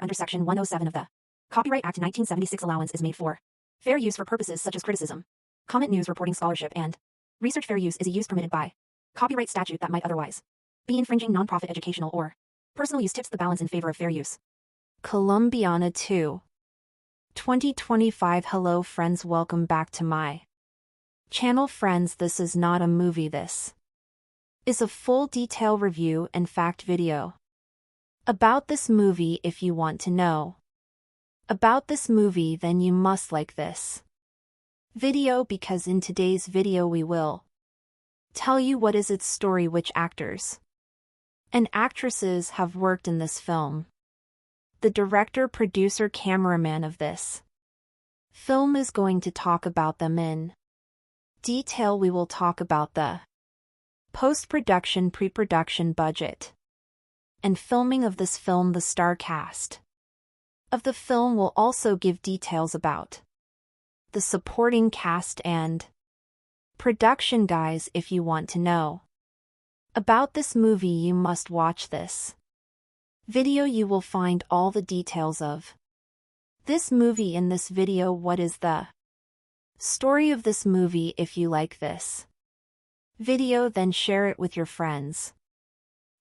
under Section 107 of the Copyright Act 1976 allowance is made for fair use for purposes such as criticism, comment, news reporting, scholarship, and research. Fair use is a use permitted by copyright statute that might otherwise be infringing. Nonprofit, educational, or personal use tips the balance in favor of fair use. Colombiana 2. 2025. Hello friends, welcome back to my channel. Friends, this is not a movie, this is a full detail review and fact video about this movie. If you want to know about this movie, then you must like this video, because in today's video we will tell you what is its story, which actors and actresses have worked in this film. The director, producer, cameraman of this film is going to talk about them in detail. We will talk about the post-production, pre-production budget, and filming of this film. The star cast of the film will also give details about the supporting cast and production. Guys, if you want to know about this movie, you must watch this video. You will find all the details of this movie in this video. What is the story of this movie? If you like this video, then share it with your friends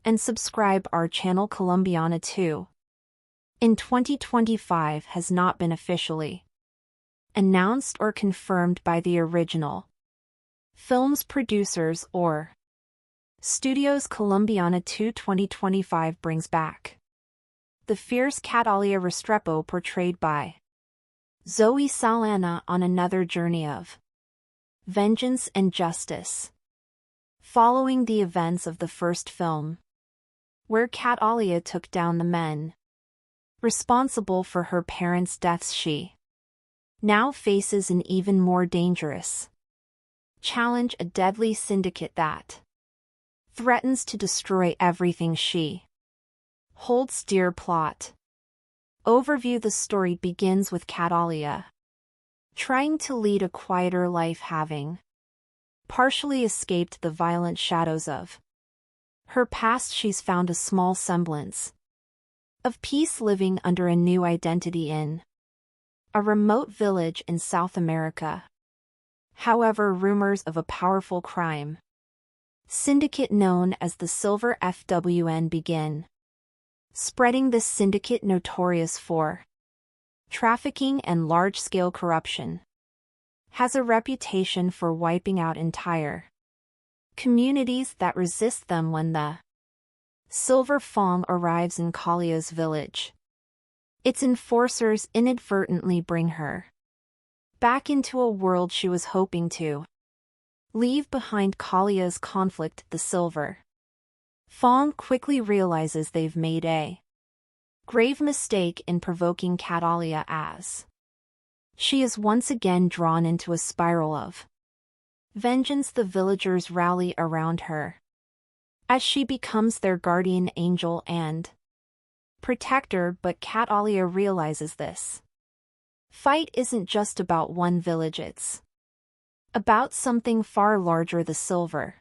and subscribe our channel. Colombiana 2 in 2025 has not been officially announced or confirmed by the original film's producers or studios. Colombiana 2 2025 brings back the fierce Catalia Restrepo, portrayed by Zoe Saldana, on another journey of vengeance and justice, following the events of the first film, where Catalia took down the men responsible for her parents' deaths. She now faces an even more dangerous challenge, a deadly syndicate that threatens to destroy everything she holds dear. Plot overview. The story begins with Catalia trying to lead a quieter life, having partially escaped the violent shadows of her past. She's found a small semblance of peace, living under a new identity in a remote village in South America. However, rumors of a powerful crime syndicate known as the Silver FWN begin spreading. This syndicate, notorious for trafficking and large-scale corruption, has a reputation for wiping out entire communities that resist them. When the Silver Fong arrives in Kalia's village, its enforcers inadvertently bring her back into a world she was hoping to leave behind. Kalia's conflict. The Silver Fong quickly realizes they've made a grave mistake in provoking Catalia, as she is once again drawn into a spiral of vengeance. The villagers rally around her as she becomes their guardian angel and protector, but Catalia realizes this fight isn't just about one village, it's about something far larger. The Silver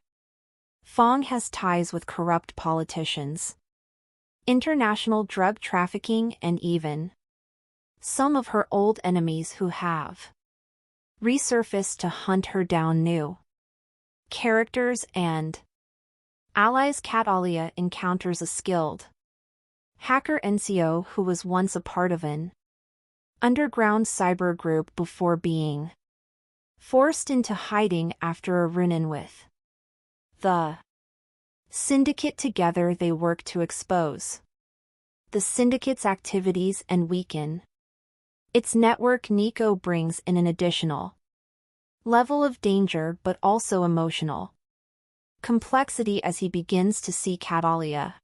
Fong has ties with corrupt politicians, international drug trafficking, and even some of her old enemies who have resurfaced to hunt her down. New characters and allies. Catalia encounters a skilled hacker, NCO, who was once a part of an underground cyber group before being forced into hiding after a run-in with the syndicate. Together they work to expose the syndicate's activities and weaken its network. Nico brings in an additional level of danger, but also emotional complexity, as he begins to see Catalia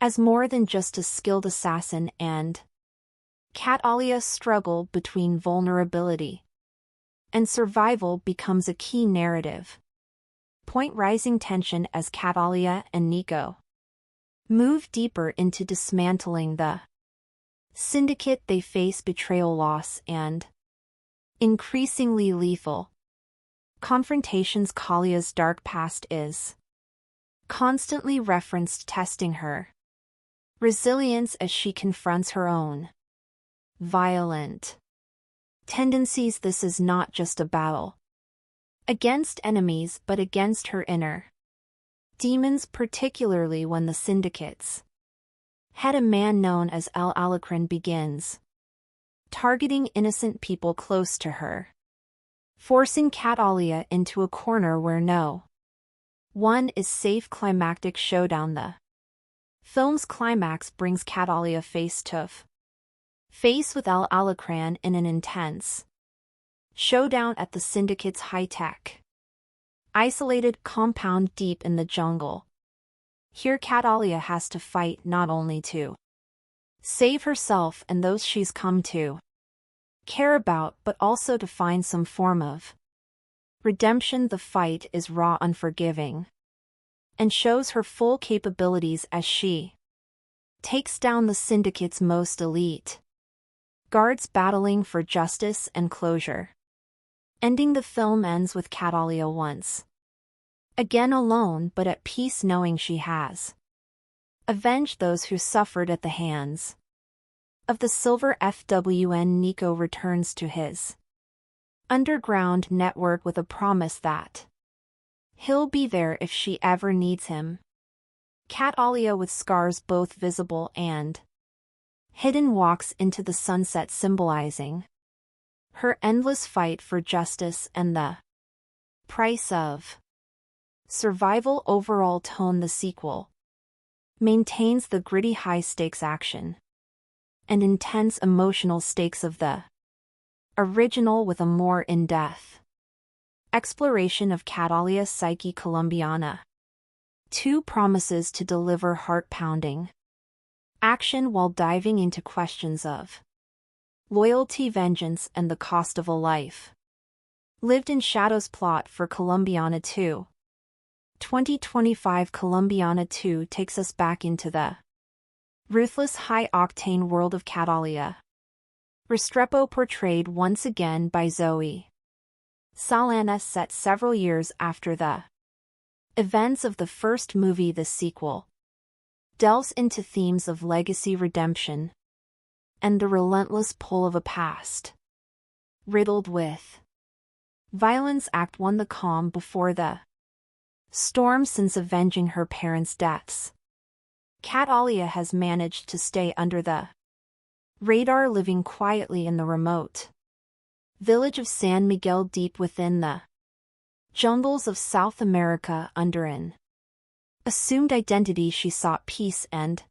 as more than just a skilled assassin, and Catalia's struggle between vulnerability and survival becomes a key narrative point. Rising tension as Catalia and Nico move deeper into dismantling the syndicate. They face betrayal, loss, and increasingly lethal confrontations. Kalia's dark past is constantly referenced, testing her resilience as she confronts her own violent tendencies. This is not just a battle against enemies but against her inner demons, particularly when the syndicate's head, a man known as El Alacrán, begins targeting innocent people close to her, forcing Catalia into a corner where no one is safe. Climactic showdown. The film's climax brings Catalia face to face with El Alacrán in an intense showdown at the syndicate's high-tech isolated compound deep in the jungle. Here Catalia has to fight not only to save herself and those she's come to care about, but also to find some form of redemption. The fight is raw, unforgiving, and shows her full capabilities as she takes down the syndicate's most elite guards, battling for justice and closure. Ending. The film ends with Catalia once again alone but at peace, knowing she has avenged those who suffered at the hands of the Silver FWN. Nico returns to his underground network with a promise that he'll be there if she ever needs him. Catalia, with scars both visible and hidden, walks into the sunset, symbolizing her endless fight for justice and the price of survival. Overall tone. The sequel maintains the gritty high-stakes action and intense emotional stakes of the original, with a more in-depth exploration of Catalia's psyche. Colombiana 2 promises to deliver heart-pounding action while diving into questions of loyalty, vengeance, and the cost of a life lived in shadows. Plot for Colombiana 2. 2025. Colombiana 2 takes us back into the ruthless, high-octane world of Catalia Restrepo, portrayed once again by Zoe Saldana, set several years after the events of the first movie. The sequel delves into themes of legacy, redemption, and the relentless pull of a past riddled with violence. Act 1. The calm before the storm. Since avenging her parents' deaths, Catalia has managed to stay under the radar, living quietly in the remote village of San Miguel, deep within the jungles of South America. Under an assumed identity, she sought peace, and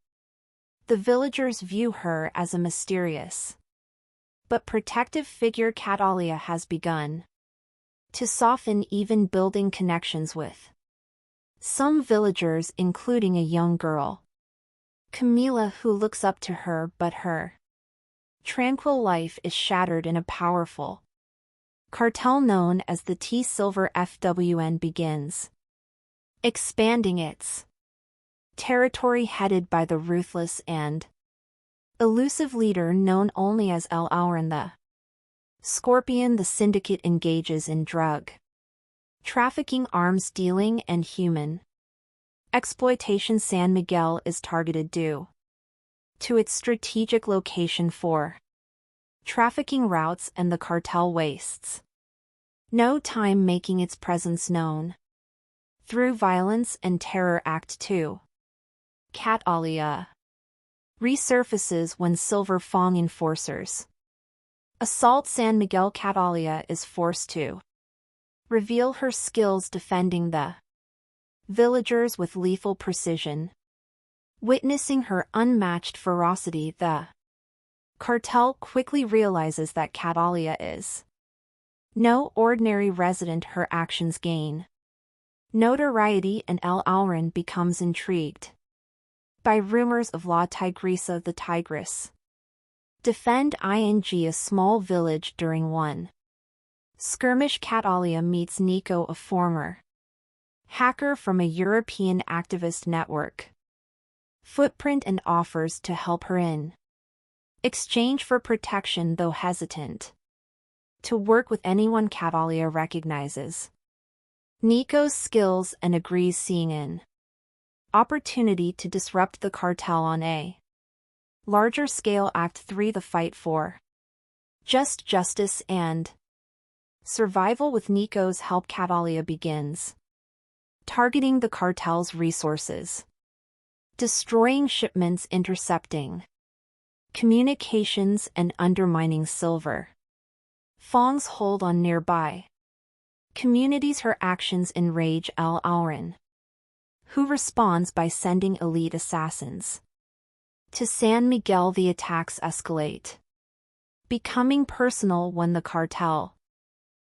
the villagers view her as a mysterious but protective figure. Catalia has begun to soften, even building connections with some villagers, including a young girl, Camila, who looks up to her, but her tranquil life is shattered in a powerful cartel known as the T Silver FWN begins expanding its territory, headed by the ruthless and elusive leader known only as El Alacrán the Scorpion. The syndicate engages in drug trafficking, arms dealing, and human exploitation. San Miguel is targeted due to its strategic location for trafficking routes, and the cartel wastes no time making its presence known through violence and terror. Act 2. Catalia resurfaces when Silver Fang enforcers assault San Miguel. Catalia is forced to reveal her skills defending the villagers with lethal precision. Witnessing her unmatched ferocity, the cartel quickly realizes that Catalia is no ordinary resident. Her actions gain notoriety, and El Alacrán becomes intrigued by rumors of La Tigresa, the Tigress. Defend ing a small village. During one skirmish, Catalia meets Nico, a former hacker from a European activist network footprint, and offers to help her in exchange for protection. Though hesitant to work with anyone, Catalia recognizes Nico's skills and agrees, seeing an Opportunity to disrupt the cartel on a larger scale. Act 3, The fight for justice and survival. With Nico's help, Catalia begins targeting the cartel's resources, destroying shipments, intercepting communications, and undermining Silver Fong's hold on nearby communities. Her actions enrage Al Auren, who responds by sending elite assassins to San Miguel. The attacks escalate, becoming personal when the cartel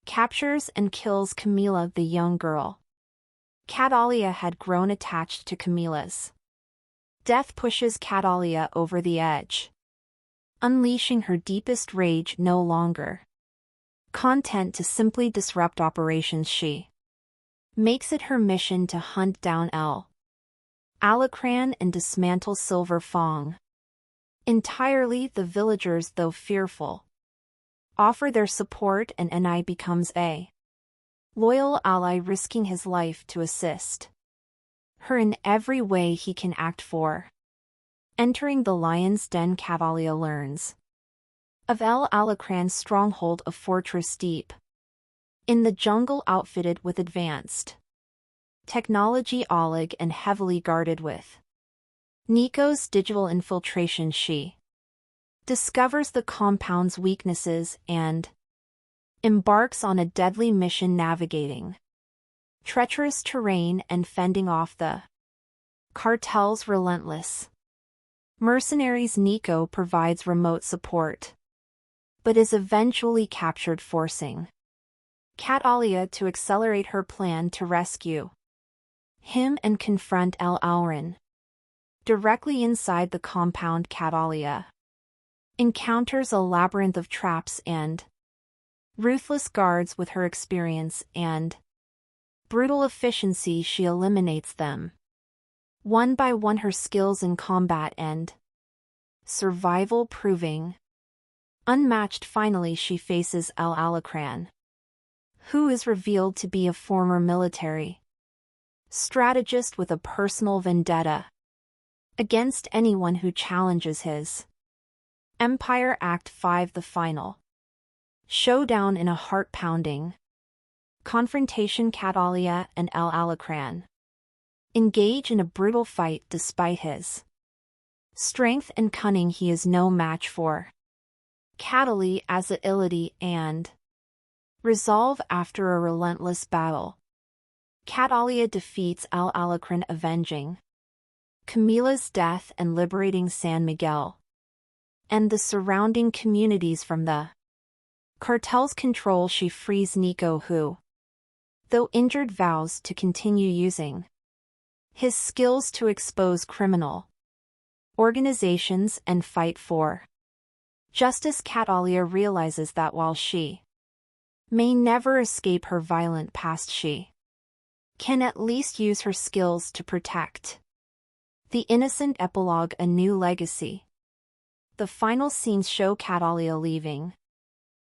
captures and kills Camila, the young girl. Catalia had grown attached to Camila's death pushes Catalia over the edge, unleashing her deepest rage. No longer content to simply disrupt operations, she makes it her mission to hunt down El Alacran and dismantle Silver Fong entirely. The villagers, though fearful, offer their support, and Ni becomes a loyal ally, risking his life to assist her in every way he can act for. Entering the lion's den, Catalia learns of El Alacran's stronghold, a fortress deep in the jungle, outfitted with advanced technology and heavily guarded with Nico's digital infiltration. She discovers the compound's weaknesses and embarks on a deadly mission, navigating treacherous terrain and fending off the cartel's relentless mercenaries. Nico provides remote support, but is eventually captured, forcing Catalia to accelerate her plan to rescue him and confront El Auren. Directly inside the compound, Catalia encounters a labyrinth of traps and ruthless guards. With her experience and brutal efficiency, she eliminates them one by one, her skills in combat and survival proving unmatched. Finally, she faces El Alacran, who is revealed to be a former military strategist with a personal vendetta against anyone who challenges his empire. Act 5, The final showdown. In a heart-pounding confrontation, Catalia and El Alacran engage in a brutal fight. Despite his strength and cunning, he is no match for Catalia's agility and resolve. After a relentless battle, Catalia defeats El Alacran, avenging Camila's death and liberating San Miguel and the surrounding communities from the cartel's control. She frees Nico, who, though injured, vows to continue using his skills to expose criminal organizations and fight for justice. Catalia realizes that while she may never escape her violent past, she can at least use her skills to protect the innocent. Epilogue, A new legacy. The final scenes show Catalia leaving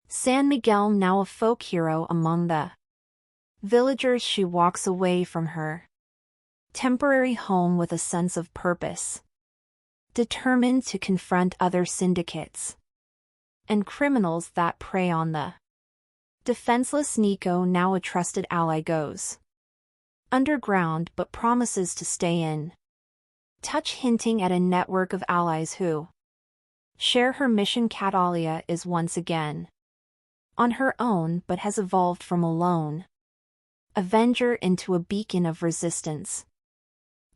San Miguel, now a folk hero among the villagers. She walks away from her temporary home with a sense of purpose, determined to confront other syndicates and criminals that prey on the defenseless. Nico, now a trusted ally, goes underground but promises to stay in touch, hinting at a network of allies who share her mission. Catalia is once again on her own, but has evolved from a lone avenger into a beacon of resistance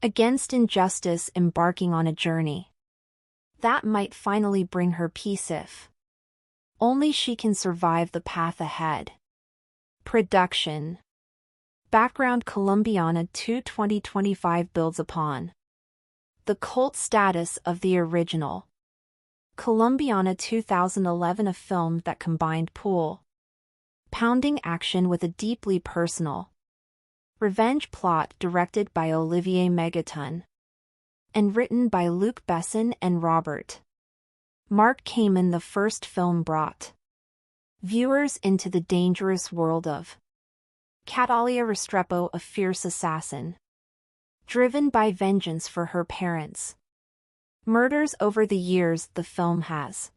against injustice, embarking on a journey that might finally bring her peace if only she can survive the path ahead. Production background: Colombiana 2 2025 builds upon the cult status of the original Colombiana 2011, a film that combined pounding action with a deeply personal revenge plot. Directed by Olivier Megaton and written by Luc Besson and Robert Mark Kamen. The first film brought viewers into the dangerous world of Catalia Restrepo, a fierce assassin driven by vengeance for her parents' murders. Over the years, the film has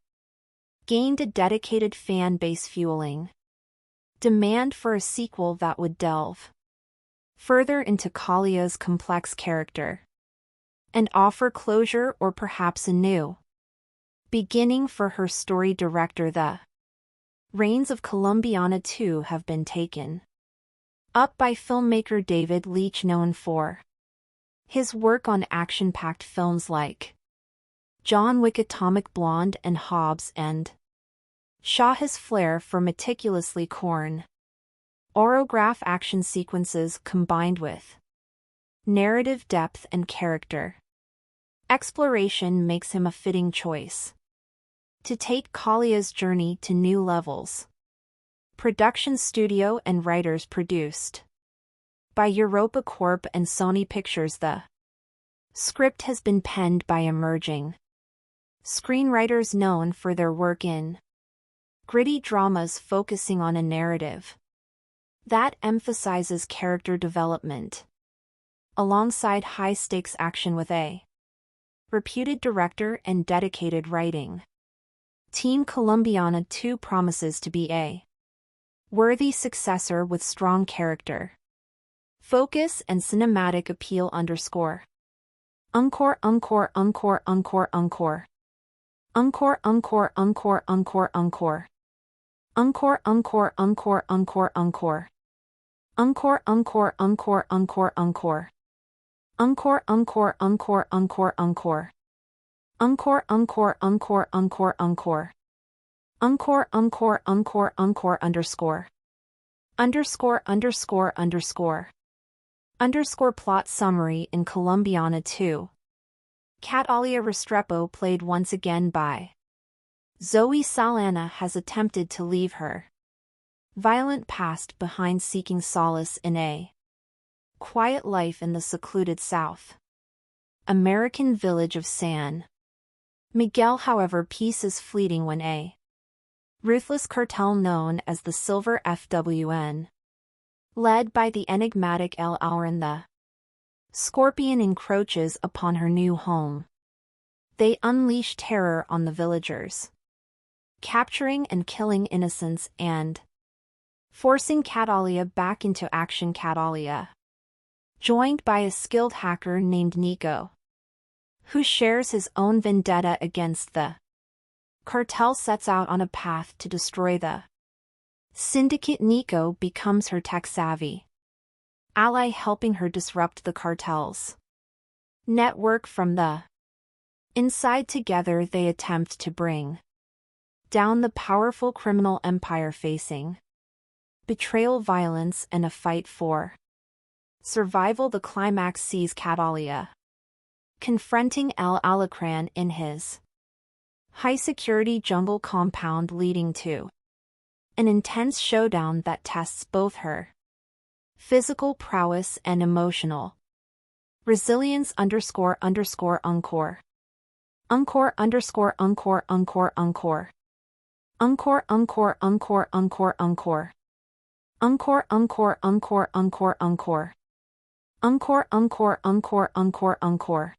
gained a dedicated fan base, fueling demand for a sequel that would delve further into Kalia's complex character and offer closure or perhaps a new beginning for her story. Director: the reins of Colombiana 2 have been taken up by filmmaker David Leitch, known for his work on action-packed films like John Wick, Atomic Blonde, and Hobbs and Shaw. His flair for meticulously choreographed action sequences combined with narrative depth and character exploration makes him a fitting choice to take Kalia's journey to new levels. Production studio and writers: produced by Europa Corp and Sony Pictures. The script has been penned by emerging screenwriters known for their work in gritty dramas, focusing on a narrative that emphasizes character development alongside high-stakes action, with a reputed director and dedicated writing team. Colombiana 2 promises to be a worthy successor with strong character focus and cinematic appeal. Encore. Encore, encore, encore, encore, encore. Encore, encore, encore, encore, encore. Encore, encore, encore, encore, encore. Encore, encore, encore, encore, encore. Encore, encore, encore, encore, encore. Encore, encore, encore, encore, encore. Encore, encore, encore, encore, underscore. Underscore, underscore, underscore. Underscore. Plot summary: in Colombiana 2, Catalia Restrepo, played once again by Zoe Saldana, has attempted to leave her violent past behind, seeking solace in a quiet life in the secluded South American village of San Miguel. However, peace is fleeting when a ruthless cartel known as the Silver FWN, led by the enigmatic El Auron the Scorpion, encroaches upon her new home. They unleash terror on the villagers, capturing and killing innocents and forcing Catalia back into action. Catalia, joined by a skilled hacker named Nico, who shares his own vendetta against the cartel, sets out on a path to destroy the syndicate. Nico becomes her tech-savvy ally, helping her disrupt the cartel's network from the inside. Together they attempt to bring down the powerful criminal empire, facing betrayal, violence, and a fight for survival. The climax sees Catalia confronting El Alacran in his high-security jungle compound, leading to an intense showdown that tests both her physical prowess and emotional resilience. Underscore, underscore, encore. Encore, underscore, encore, encore, encore. Encore, encore, encore, encore, encore. Encore, encore, encore, encore, encore. Encore, encore, encore, encore, encore.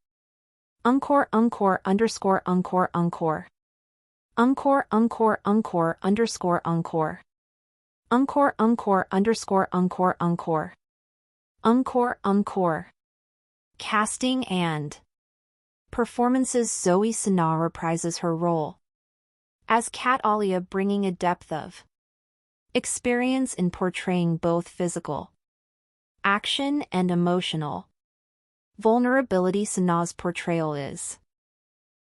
Encore, encore, underscore, encore, encore. Encore, encore, encore, underscore, encore. Encore, encore, underscore, encore, encore. Encore, encore. Casting and performances: Zoe Saldana reprises her role as Catalia, bringing a depth of experience in portraying both physical action and emotional vulnerability. Saldana's portrayal is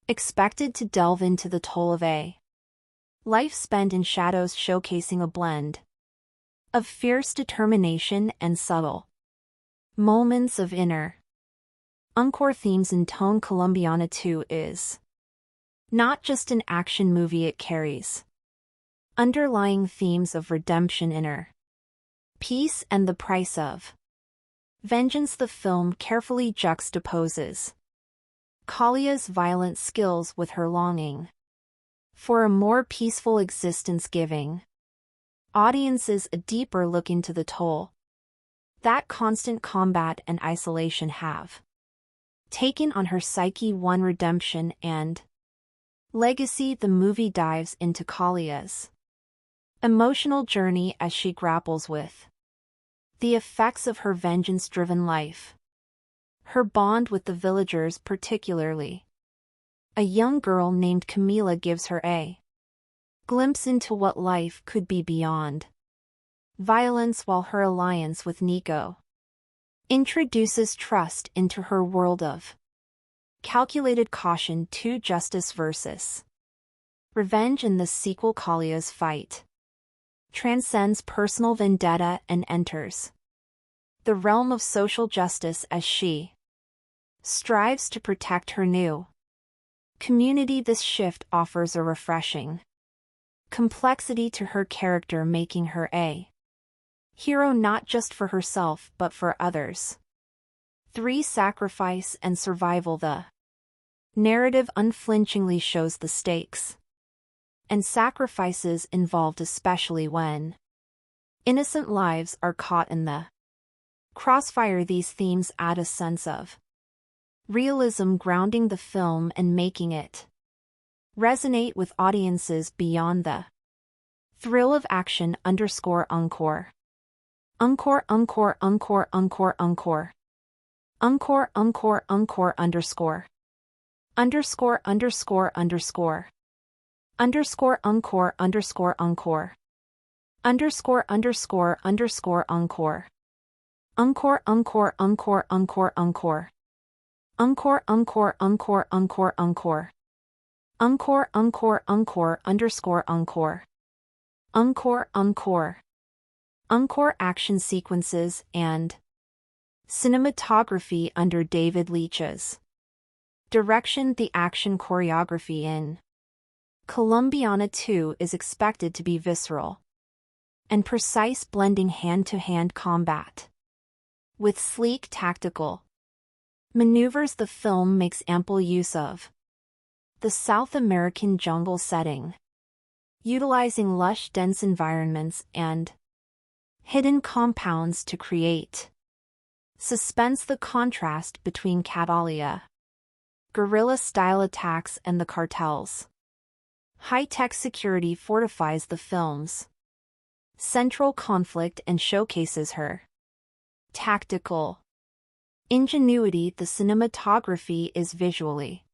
expected to delve into the toll of a life spent in shadows, showcasing a blend of fierce determination and subtle moments of inner encore themes and tone. Colombiana 2 is not just an action movie, it carries underlying themes of redemption, inner peace, and the price of vengeance. The film carefully juxtaposes Kalia's violent skills with her longing for a more peaceful existence, giving audiences a deeper look into the toll that constant combat and isolation have taking on her psyche one redemption and legacy. The movie dives into Kalia's emotional journey as she grapples with the effects of her vengeance-driven life. Her bond with the villagers, particularly a young girl named Camila, gives her a glimpse into what life could be beyond violence, while her alliance with Nico introduces trust into her world of calculated caution. To justice versus revenge. In this sequel, Kalia's fight transcends personal vendetta and enters the realm of social justice as she strives to protect her new community. This shift offers a refreshing complexity to her character, making her a hero not just for herself but for others. 3. Sacrifice and survival. The narrative unflinchingly shows the stakes and sacrifices involved, especially when innocent lives are caught in the crossfire. These themes add a sense of realism, grounding the film and making it resonate with audiences beyond the thrill of action. Encore. Encore, encore, encore, encore, encore. Encore, encore, encore, underscore. Underscore, underscore, underscore. Underscore, encore, underscore, encore. Underscore, underscore, underscore, encore. Encore, encore, encore, encore, encore. Encore, encore, encore, encore, encore. Encore, encore, encore, underscore, encore. Encore, encore. Encore action sequences and cinematography under David Leitch's direction. The action choreography in Colombiana 2 is expected to be visceral and precise, blending hand-to-hand combat with sleek tactical maneuvers. The film makes ample use of the South American jungle setting, utilizing lush, dense environments and hidden compounds to create suspense. The contrast between Catalia guerrilla-style attacks and the cartel's high-tech security fortifies the film's central conflict and showcases her tactical ingenuity. The cinematography is visually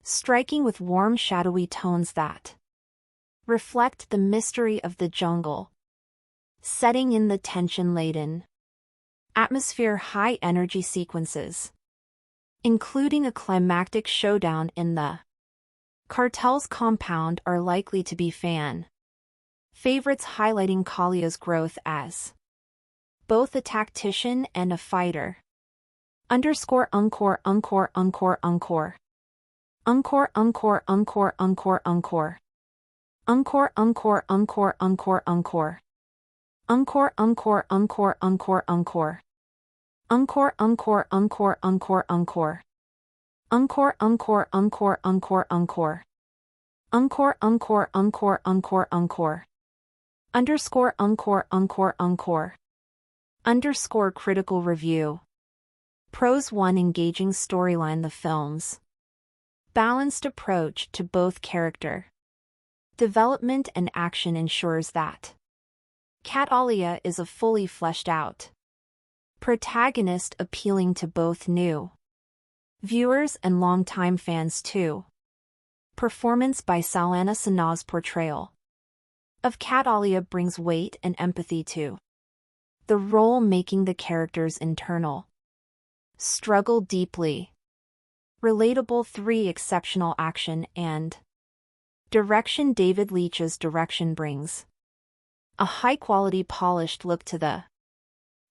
striking, with warm, shadowy tones that reflect the mystery of the jungle setting in the tension-laden atmosphere. High-energy sequences, including a climactic showdown in the cartel's compound, are likely to be fan favorites, highlighting Kalia's growth as both a tactician and a fighter. Underscore, encore, encore, encore, encore. Encore, encore, encore, encore, encore. Encore, encore, encore, encore, encore. Encore, encore, encore, encore, encore. Encore, encore, encore, encore, encore. Encore, encore, encore, encore, encore. Encore, encore, encore, encore, encore. Underscore, encore, encore, encore. Underscore critical review. Pros 1. Engaging storyline. The film's balanced approach to both character development and action ensures that Catalia is a fully fleshed out protagonist, appealing to both new viewers and longtime fans. 2. Performance by Saldana. Sana's portrayal of Catalia brings weight and empathy to the role, making the character's internal struggle deeply relatable. 3. Exceptional action and direction. David Leitch's direction brings a high-quality, polished look to the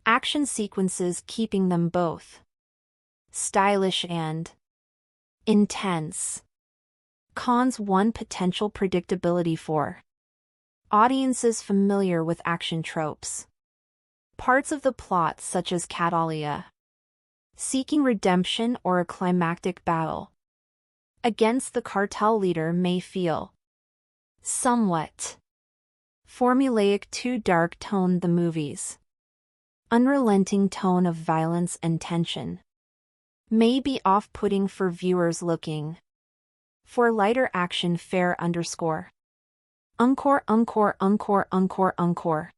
action sequences, keeping them both stylish and intense. Cons 1. Potential predictability for audiences familiar with action tropes. Parts of the plot, such as Catalia seeking redemption or a climactic battle against the cartel leader, may feel somewhat formulaic. 2. Dark tone. The movie's unrelenting tone of violence and tension may be off-putting for viewers looking for lighter action. Fair underscore. Encore, encore, encore, encore, encore.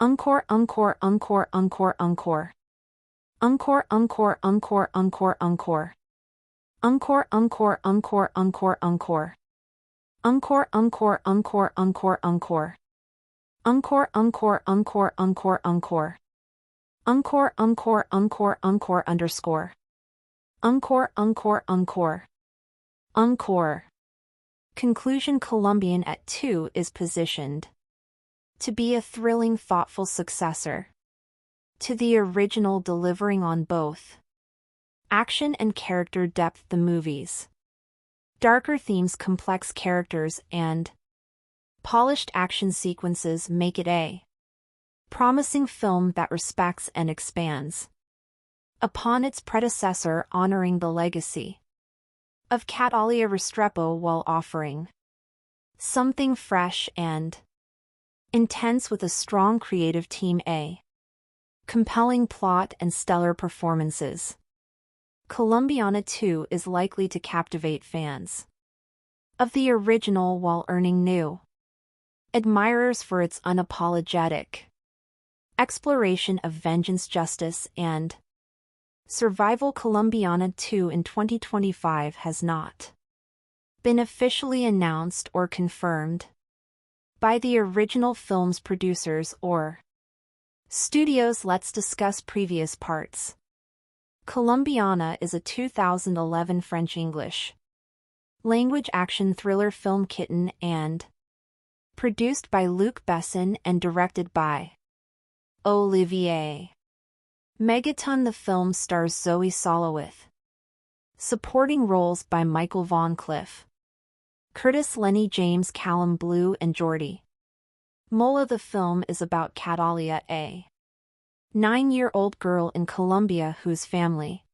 Encore, encore, encore, encore, encore. Encore, encore, encore, encore, encore. Encore, encore, encore, encore, encore. Encore, encore, encore, encore, encore. Encore, encore, encore, encore, encore. Encore, encore, encore, encore underscore. Encore, encore, encore. Encore. Conclusion. Colombian at 2 is positioned to be a thrilling, thoughtful successor to the original, delivering on both action and character depth. The movie's darker themes, complex characters, and polished action sequences make it a promising film that respects and expands upon its predecessor, honoring the legacy of Catalina Restrepo while offering something fresh and intense with a strong creative team, a compelling plot, and stellar performances. Colombiana 2 is likely to captivate fans of the original while earning new admirers for its unapologetic exploration of vengeance, justice, and survival. Colombiana 2 in 2025 has not been officially announced or confirmed by the original film's producers or studios. Let's discuss previous parts. Colombiana is a 2011 French-English language action thriller film kitten and produced by Luc Besson and directed by Olivier Megaton. The film stars Zoe Saldana with supporting roles by Michael Von Cliff, Curtis, Lenny James, Callum Blue, and Jordi Mola. The film is about Catalina, a 9-year-old girl in Colombia whose family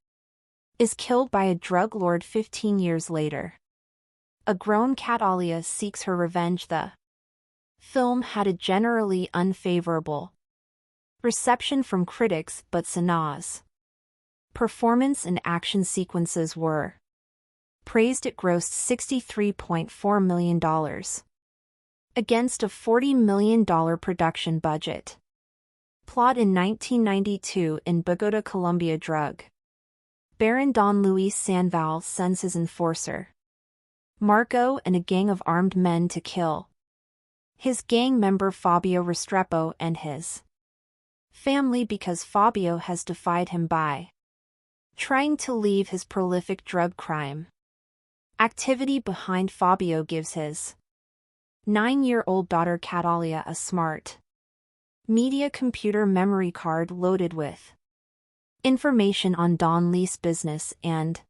is killed by a drug lord 15 years later. A grown Catalina seeks her revenge. The film had a generally unfavorable reception from critics, but Sana's performance and action sequences were praised. It grossed $63.4 million against a $40 million production budget. Plot: in 1992 in Bogota, Colombia, drug baron Don Luis Sandoval sends his enforcer Marco and a gang of armed men to kill his gang member Fabio Restrepo and his family because Fabio has defied him by trying to leave his prolific drug crime activity behind. Fabio gives his 9-year-old daughter Catalina a smart media computer memory card loaded with information on Don Luis' business and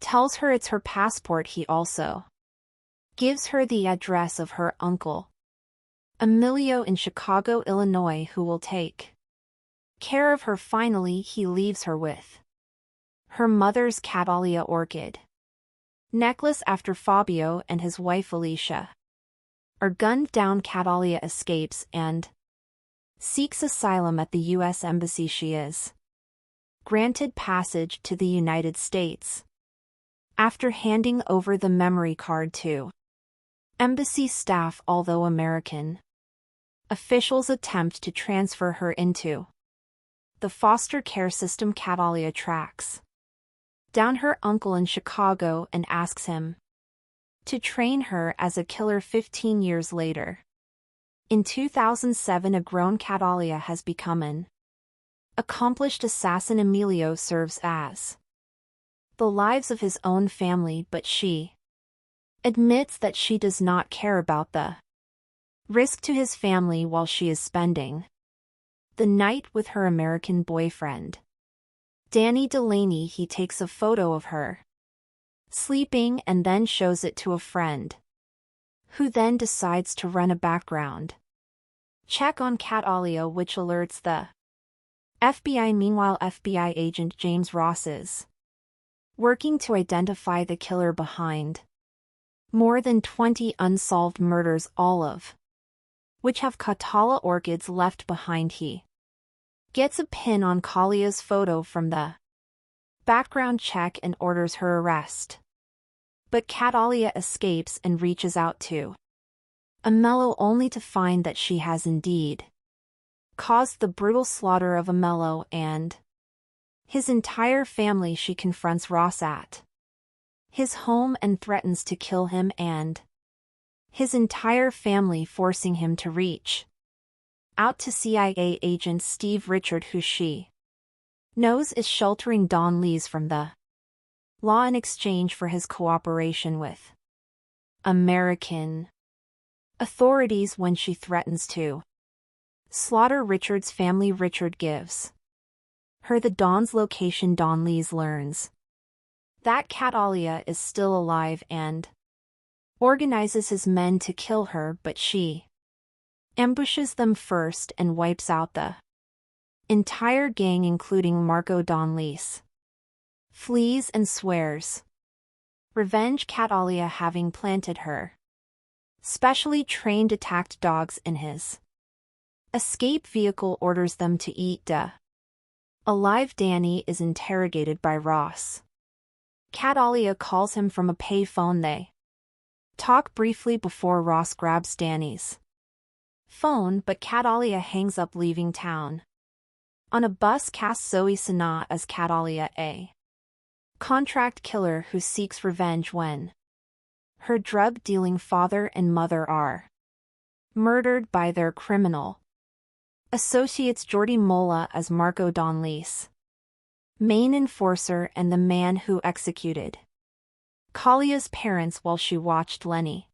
tells her it's her passport. He also gives her the address of her uncle Emilio in Chicago, Illinois, who will take care of her. Finally, he leaves her with her mother's Catalina orchid necklace after Fabio and his wife Alicia are gunned down. Catalina escapes and seeks asylum at the U.S. Embassy. She is granted passage to the United States after handing over the memory card to embassy staff, although American officials attempt to transfer her into the foster care system. Catalina tracks down her uncle in Chicago and asks him to train her as a killer. 15 years later, in 2007, a grown Catalina has become an accomplished assassin. Emilio serves as the lives of his own family, but she admits that she does not care about the risk to his family while she is spending the night with her American boyfriend Danny Delaney. He takes a photo of her sleeping and then shows it to a friend, who then decides to run a background check on Catalina, which alerts the FBI. Meanwhile, FBI agent James Ross is working to identify the killer behind more than 20 unsolved murders, all of which have Catalina orchids left behind. He gets a pin on Kalia's photo from the background check and orders her arrest. But Catalia escapes and reaches out to Amello only to find that she has indeed caused the brutal slaughter of Amello and his entire family. She confronts Ross at his home and threatens to kill him and his entire family, forcing him to reach out to CIA agent Steve Richard, who she knows is sheltering Don Lees from the law in exchange for his cooperation with American authorities. When she threatens to slaughter Richard's family, Richard gives her the Don's location. Don Lees learns that Catalia is still alive and organizes his men to kill her, but she ambushes them first and wipes out the entire gang, including Marco. Don Lees flees and swears revenge. Catalia, having planted her specially trained attacked dogs in his escape vehicle, orders them to eat alive. Danny is interrogated by Ross. Catalia calls him from a payphone. They talk briefly before Ross grabs Danny's phone, but Catalia hangs up, leaving town. On a bus, casts Zoe Saldana as Catalia, a contract killer who seeks revenge when her drug-dealing father and mother are murdered by their criminal associates. Jordi Mola as Marco. Don Lees main enforcer and the man who executed Kalia's parents while she watched Lenny.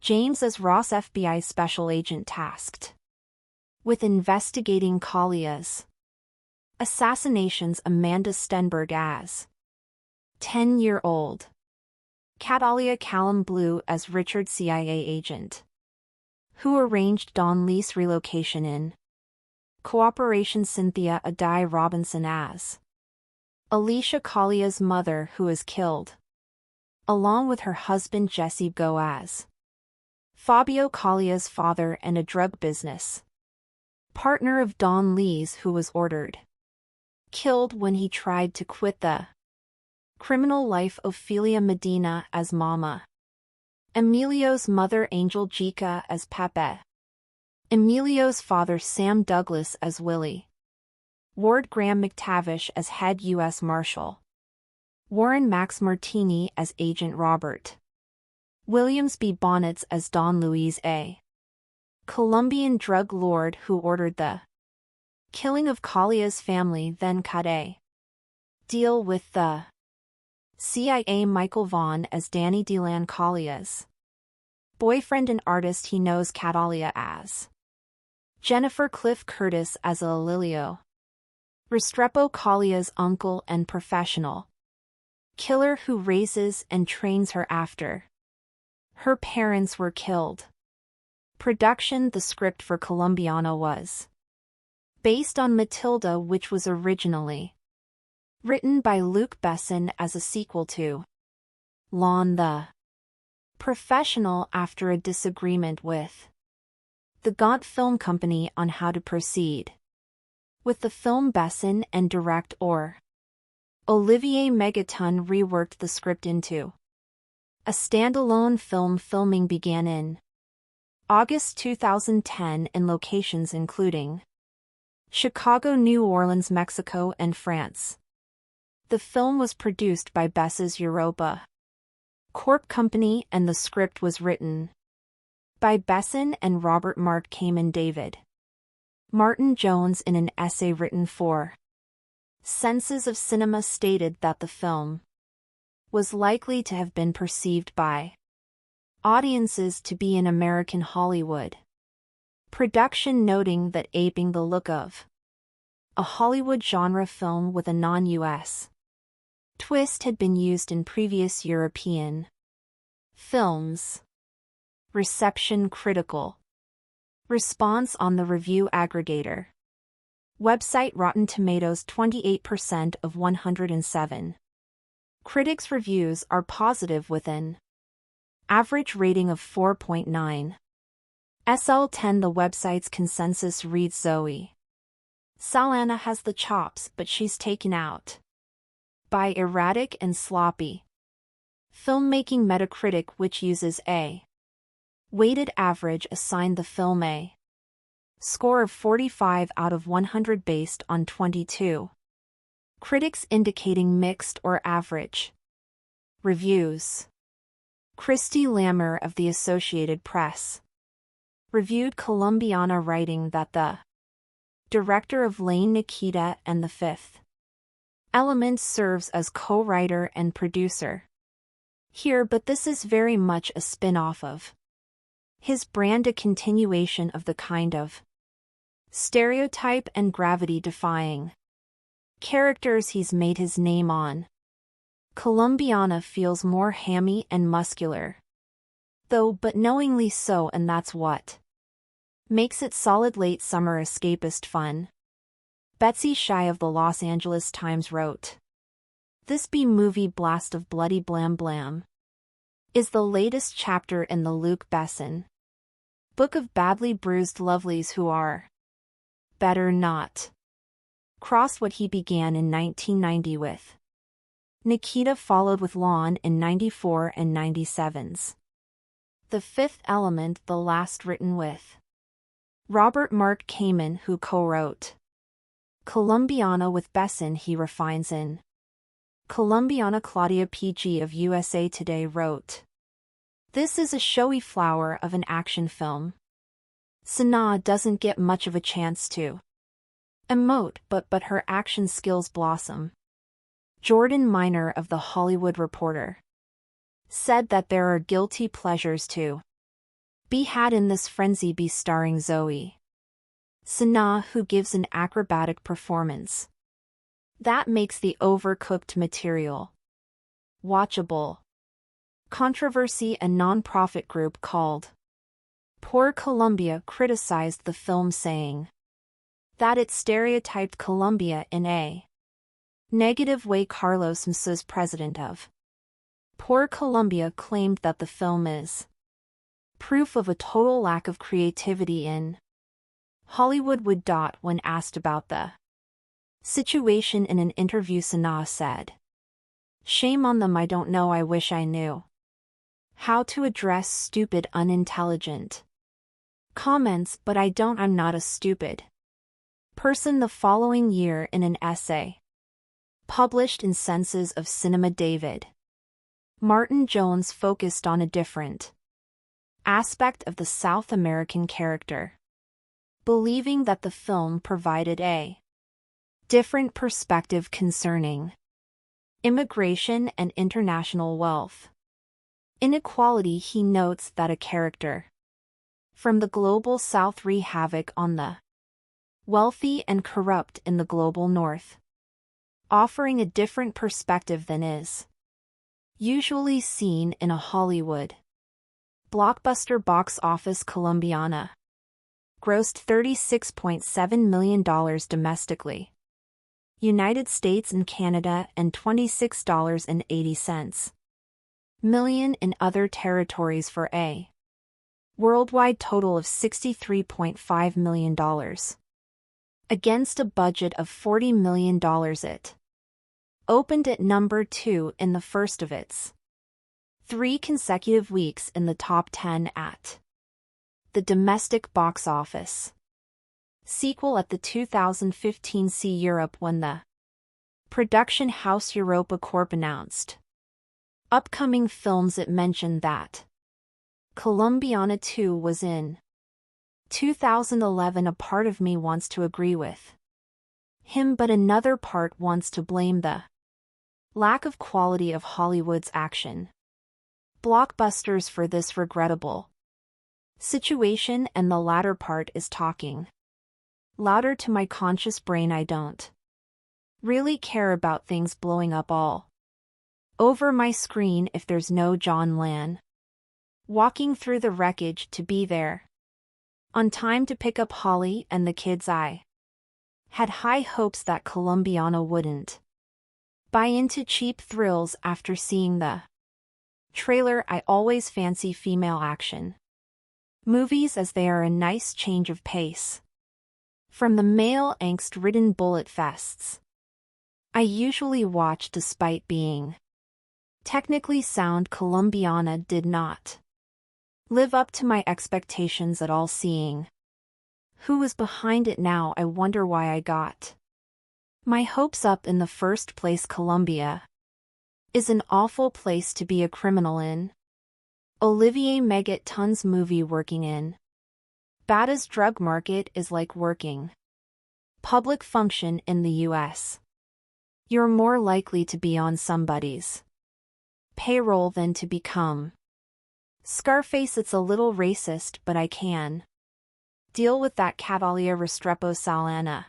James as Ross, FBI special agent tasked with investigating Kalia's assassinations. Amanda Stenberg as 10-year-old Catalia. Callum Blue as Richard, CIA agent who arranged Don Lees' relocation in cooperation. Cynthia Adai Robinson as Alicia, Kalia's mother, who is killed along with her husband Jesse Go as Fabio, Kalia's father and a drug business partner of Don Lees, who was ordered killed when he tried to quit the criminal life. Ophelia Medina as Mama. Emilio's mother Angel Jica as Pepe. Emilio's father Sam Douglas as Willie. Ward Graham McTavish as head U.S. Marshal. Warren Max Martini as Agent Robert. Williams B. Bonnets as Don Luis, a Colombian drug lord who ordered the killing of Kalia's family, then cut a deal with the CIA. Michael Vaughn as Danny Delan, Kalia's boyfriend and artist. He knows Catalia as Jennifer. Cliff Curtis as Alilio Restrepo, Kalia's uncle and professional killer who raises and trains her after her parents were killed. Production. The script for Colombiana was based on Matilda, which was originally written by Luc Besson as a sequel to Lon the Professional after a disagreement with the Gaunt Film Company on how to proceed with the film. Besson and director Olivier Megaton reworked the script into a standalone film. Filming began in August 2010 in locations including Chicago, New Orleans, Mexico, and France. The film was produced by Bess's Europa Corp Company and the script was written by Besson and Robert Mark Kamen. David Martin Jones, in an essay written for Senses of Cinema, stated that the film was likely to have been perceived by audiences to be an American Hollywood production, noting that aping the look of a Hollywood genre film with a non-US twist had been used in previous European films. Reception. Critical response on the review aggregator website Rotten Tomatoes. 28% of 107 critics' reviews are positive with an average rating of 4.9. SL10. The website's consensus reads Zoe Saldana has the chops, but she's taken out By erratic and sloppy. Filmmaking Metacritic, which uses a weighted average, assigned the film a score of 45 out of 100 based on 22 critics indicating mixed or average reviews. Christy Lammer of the Associated Press reviewed Colombiana, writing that the director of Lane Nikita and The Fifth Element serves as co-writer and producer here, but this is very much a spin-off of his brand, a continuation of the kind of stereotype and gravity-defying characters he's made his name on. Colombiana feels more hammy and muscular, though, but knowingly so, and that's what makes it solid late summer escapist fun. Betsy Shy of the Los Angeles Times wrote, "This B-movie blast of bloody blam blam is the latest chapter in the Luc Besson book of badly bruised lovelies who are better not cross what he began in 1990 with. Nikita followed with Lawn in 94 and 97's The Fifth Element, the last written with Robert Mark Kamen, who co-wrote Colombiana with Besson. He refines in Colombiana. Claudia PG of USA Today wrote, "This is a showy flower of an action film. Sanaa doesn't get much of a chance to emote, but her action skills blossom." Jordan Miner of The Hollywood Reporter said that there are guilty pleasures to be had in this frenzy be starring Zoe Saldana, who gives an acrobatic performance that makes the overcooked material watchable. Controversy. A non-profit group called Por Colombia criticized the film, saying that it stereotyped Colombia in a negative way. Carlos Msas, president of Por Colombia, claimed that the film is proof of a total lack of creativity in Hollywood. When asked about the situation in an interview, Sanaa said, "Shame on them, I don't know, I wish I knew how to address stupid, unintelligent comments, but I don't. I'm not a stupid person." The following year, in an essay published in Senses of Cinema, David Martin Jones focused on a different aspect of the South American character, believing that the film provided a different perspective concerning immigration and international wealth inequality. He notes that a character from the global South wreaks havoc on the wealthy and corrupt in the global North, offering a different perspective than is usually seen in a Hollywood blockbuster. Box office. Colombiana grossed $36.7 million domestically, United States and Canada, and $26.80 million in other territories, for a worldwide total of $63.5 million. Against a budget of $40 million, it opened at number 2 in the first of its 3 consecutive weeks in the top 10 at the domestic box office. Sequel at the 2015 See Europe, when the production house Europa Corp announced upcoming films. It mentioned that Colombiana 2 was in 2011. A part of me wants to agree with him, but another part wants to blame the lack of quality of Hollywood's action blockbusters for this regrettable situation, and the latter part is talking louder to my conscious brain. I don't really care about things blowing up all over my screen if there's no John Lan walking through the wreckage to be there on time to pick up Holly and the kids. I had high hopes that Colombiana wouldn't buy into cheap thrills after seeing the trailer. I always fancy female action movies, as they are a nice change of pace from the male angst-ridden bullet fests I usually watch despite being technically sound. Colombiana did not live up to my expectations at all. Seeing who was behind it now, I wonder why I got my hopes up in the first place. Colombia is an awful place to be a criminal in. Olivier Megaton's movie working in Bada's drug market is like working public function in the US. You're more likely to be on somebody's payroll than to become Scarface. It's a little racist, but I can deal with that. Catalia Restrepo Saldana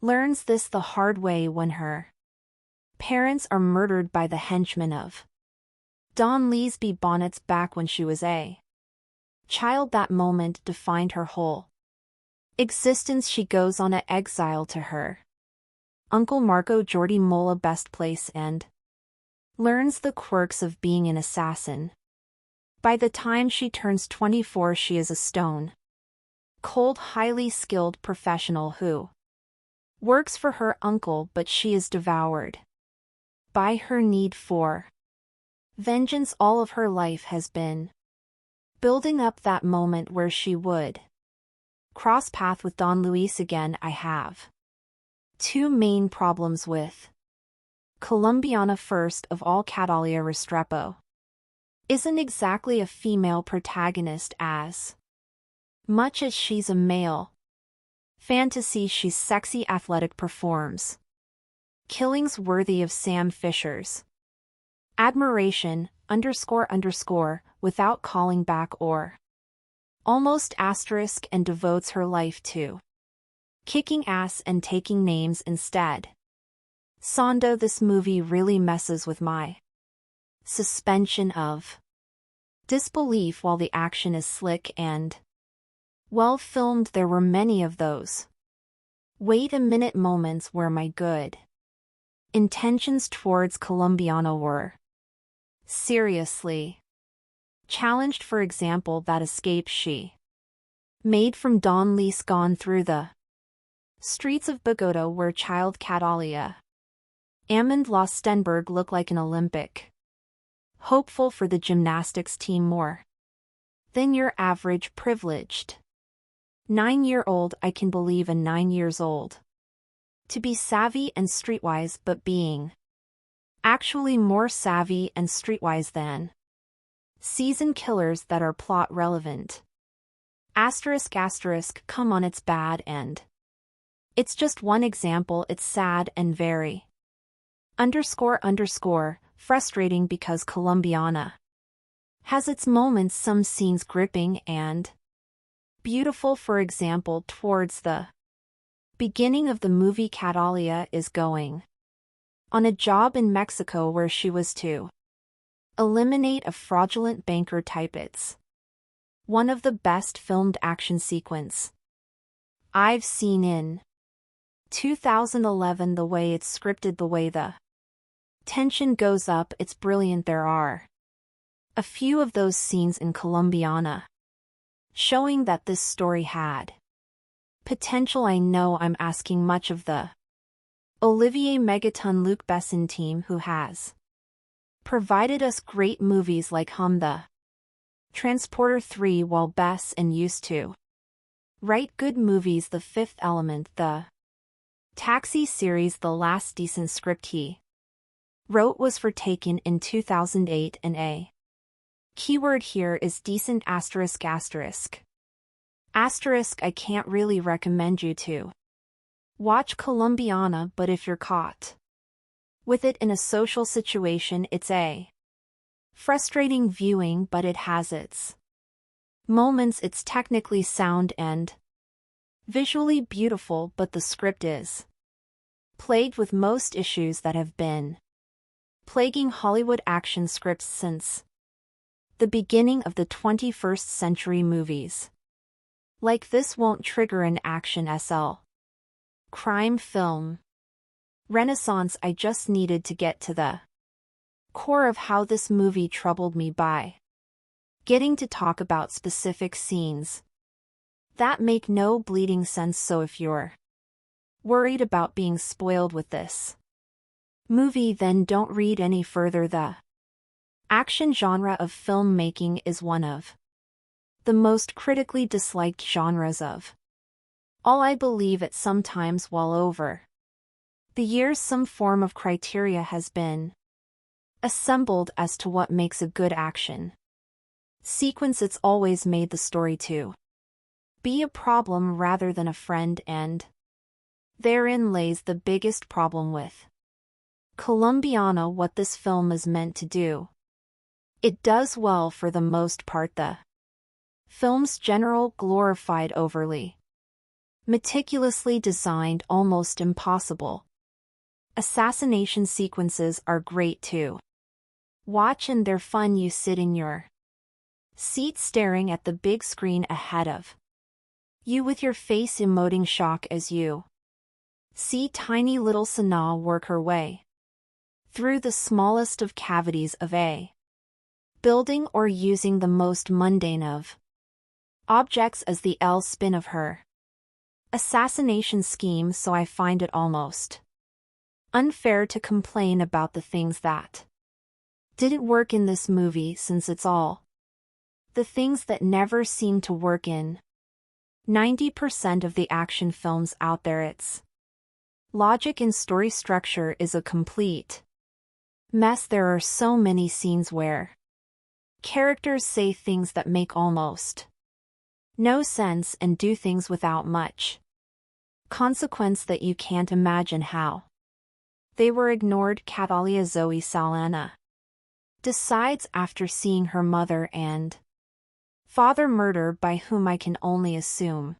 learns this the hard way when her parents are murdered by the henchmen of Don Leesby Bonnet's back when she was a child. That moment defined her whole existence. She goes on a exile to her Uncle Marco Jordi Mola best place and learns the quirks of being an assassin. By the time she turns 24, she is a stone cold, highly skilled professional who works for her uncle, but she is devoured by her need for vengeance. All of her life has been building up that moment where she would cross path with Don Luis again. I have two main problems with Colombiana. First of all, Catalia Restrepo isn't exactly a female protagonist as much as she's a male fantasy. She's sexy, athletic, performs killings worthy of Sam Fisher's admiration, without calling back or almost asterisk, and devotes her life to kicking ass and taking names instead. Sondo, this movie really messes with my suspension of disbelief. While the action is slick and well filmed, there were many of those wait a minute moments where my good intentions towards Colombiana were seriously challenged. For example, that escape she made from Don Lees gone through the streets of Bogota, where child Catalia Amand Lostenberg looked like an Olympic hopeful for the gymnastics team, more than your average privileged 9-year-old. I can believe a 9 years old to be savvy and streetwise, but being actually more savvy and streetwise than seasoned killers that are plot relevant. Asterisk, come on, it's bad, and it's just one example. It's sad and very frustrating because Colombiana has its moments, some scenes gripping and beautiful. For example, towards the beginning of the movie, Catalia is going on a job in Mexico where she was to eliminate a fraudulent banker type. It's one of the best filmed action sequence I've seen in 2011. The way it's scripted, the way the tension goes up, it's brilliant. There are a few of those scenes in Colombiana showing that this story had potential. I know I'm asking much of the Olivier Megaton Luc Besson team, who has provided us great movies like The Transporter 3, while Bess and used to write good movies. The Fifth Element, the Taxi series. The last decent script he wrote was for Taken in 2008, and a keyword here is decent. I can't really recommend you to watch Colombiana, but if you're caught with it in a social situation, it's a frustrating viewing, but it has its moments. It's technically sound and visually beautiful, but the script is plagued with most issues that have been plaguing Hollywood action scripts since the beginning of the 21st century. Movies like this won't trigger an action crime film renaissance. I just needed to get to the core of how this movie troubled me by getting to talk about specific scenes that make no bleeding sense. So if you're worried about being spoiled with this movie. Then don't read any further. The action genre of filmmaking is one of the most critically disliked genres of all. I believe it sometimes while over the years some form of criteria has been assembled as to what makes a good action sequence. It's always made the story to be a problem rather than a friend, and therein lays the biggest problem with Colombiana. What this film is meant to do, it does well for the most part. The film's general glorified, overly meticulously designed, almost impossible assassination sequences are great to watch, and they're fun. You sit in your seat staring at the big screen ahead of you with your face emoting shock as you see tiny little Sana work her way through the smallest of cavities of a building, or using the most mundane of objects as the L spin of her assassination scheme. So I find it almost unfair to complain about the things that didn't work in this movie, since it's all the things that never seem to work in 90% of the action films out there. Its logic and story structure is a complete mess. There are so many scenes where characters say things that make almost no sense and do things without much consequence that you can't imagine how they were ignored. Catalia Zoe Saldana decides, after seeing her mother and father murdered by whom I can only assume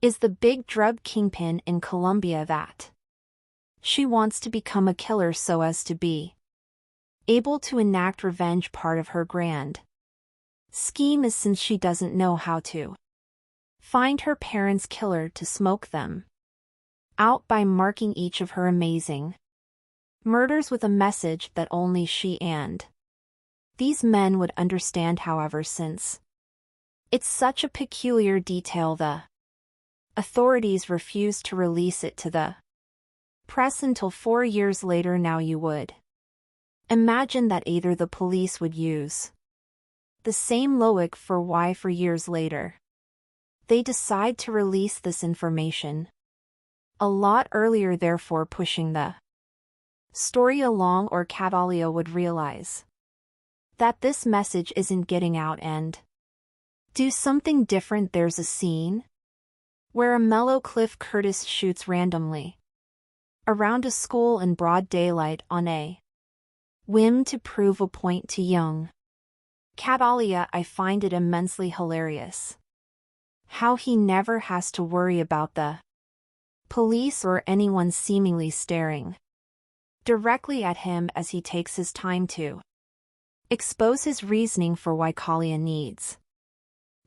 is the big drug kingpin in Colombia, that she wants to become a killer so as to be able to enact revenge. Part of her grand scheme is, since she doesn't know how to find her parents' killer, to smoke them out by marking each of her amazing murders with a message that only she and these men would understand. However, since it's such a peculiar detail, the authorities refused to release it to the press until 4 years later. Now you would imagine that either the police would use the same logic for why 4 years later they decide to release this information a lot earlier, therefore pushing the story along, or Catalia would realize that this message isn't getting out and do something different. There's a scene where a mellow Cliff Curtis shoots randomly around a school in broad daylight on a whim to prove a point to young Catalia. I find it immensely hilarious how he never has to worry about the police or anyone seemingly staring directly at him, as he takes his time to expose his reasoning for why Kalia needs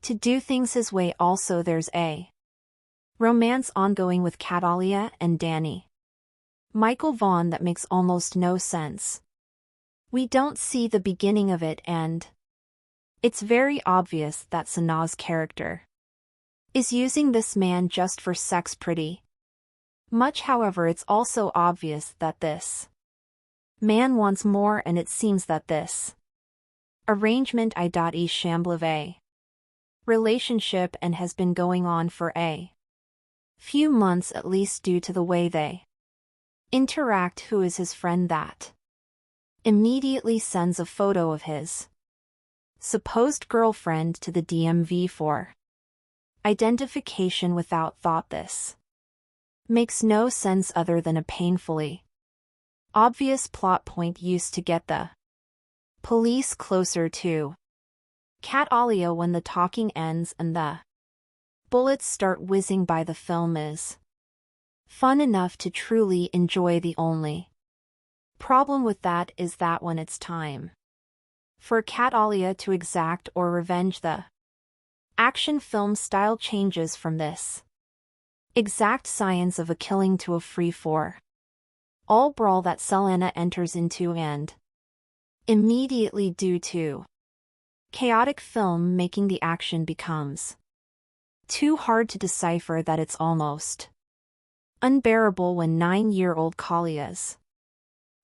to do things his way. Also, there's a romance ongoing with Catalia and Danny Michael Vaughn that makes almost no sense. We don't see the beginning of it, and it's very obvious that Sana's character is using this man just for sex pretty much. However, it's also obvious that this man wants more, and it seems that this arrangement I.e. shamble a relationship, and has been going on for a few months at least, due to the way they interact. Who is his friend that immediately sends a photo of his supposed girlfriend to the DMV for identification without thought? This makes no sense other than a painfully obvious plot point used to get the police closer to Catalia. When the talking ends and the bullets start whizzing by, the film is fun enough to truly enjoy. The only problem with that is that when it's time for Catalia to exact or revenge, the action film style changes from this exact science of a killing to a free-for-all brawl that Selena enters into, and immediately, due to chaotic film making, the action becomes too hard to decipher that it's almost unbearable when 9-year-old Kalia's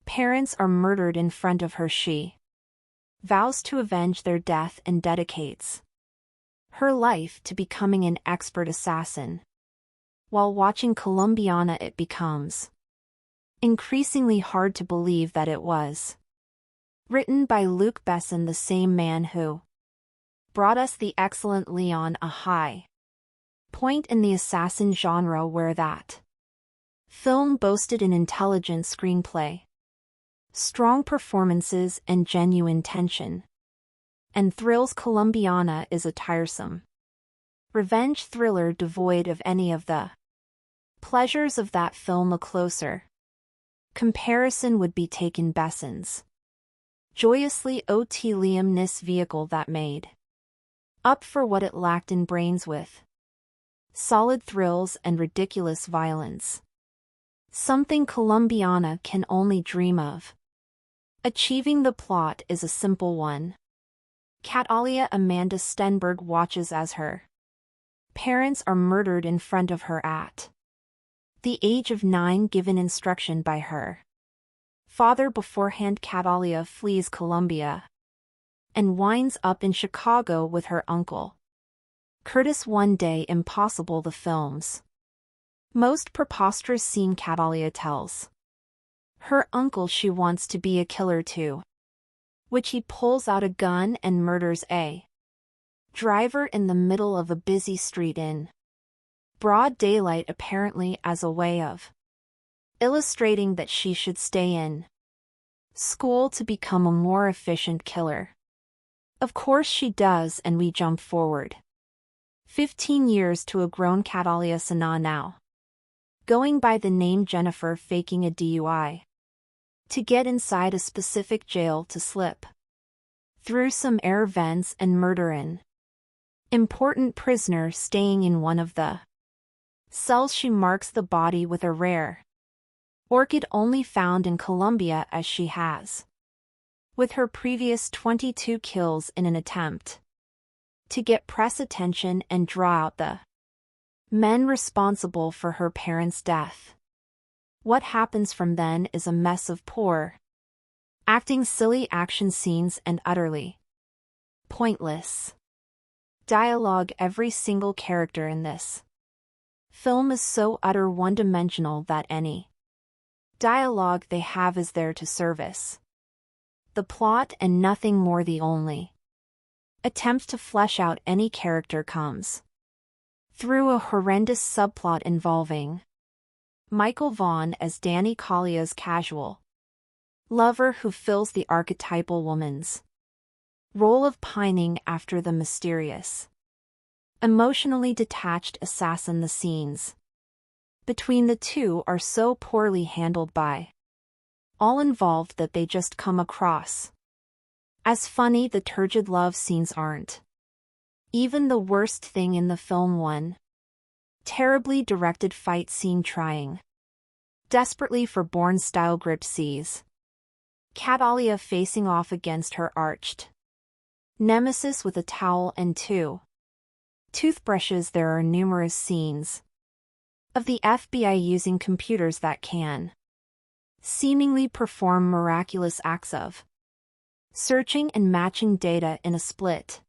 Parents are murdered in front of her. She vows to avenge their death and dedicates her life to becoming an expert assassin. While watching Colombiana, it becomes increasingly hard to believe that it was written by Luc Besson, the same man who brought us the excellent Leon, a high point in the assassin genre where that film boasted an intelligent screenplay, strong performances and genuine tension and thrills. Colombiana is a tiresome revenge thriller devoid of any of the pleasures of that film. A closer comparison would be taken Besson's joyously Liam vehicle that made up for what it lacked in brains with solid thrills and ridiculous violence, something Colombiana can only dream of. Achieving the plot is a simple one. Catalia Amanda Stenberg watches as her parents are murdered in front of her at the age of 9, given instruction by her father beforehand. Catalia flees Colombia and winds up in Chicago with her uncle Curtis. One day impossible, the film's most preposterous scene. Catalia tells her uncle she wants to be a killer too, which he pulls out a gun and murders a driver in the middle of a busy street in broad daylight, apparently as a way of illustrating that she should stay in school to become a more efficient killer. Of course she does, and we jump forward 15 years to a grown Catalia Sana, now going by the name Jennifer, faking a DUI to get inside a specific jail to slip through some air vents and murder an important prisoner staying in one of the cells. She marks the body with a rare orchid only found in Colombia, as she has with her previous 22 kills, in an attempt to get press attention and draw out the men responsible for her parents' death. What happens from then is a mess of poor acting, silly action scenes, and utterly pointless dialogue. Every single character in this film is so utter one-dimensional that any dialogue they have is there to service the plot and nothing more. The only attempt to flesh out any character comes through a horrendous subplot involving Michael Vaughn as Danny Kalia's casual lover, who fills the archetypal woman's role of pining after the mysterious, emotionally detached assassin. The scenes between the two are so poorly handled by all involved that they just come across as funny. The turgid love scenes aren't even the worst thing in the film. One terribly directed fight scene trying desperately for Bourne-style grip sees Catalia facing off against her arched nemesis with a towel and 2 toothbrushes. There are numerous scenes of the FBI using computers that can seemingly perform miraculous acts of searching and matching data in a split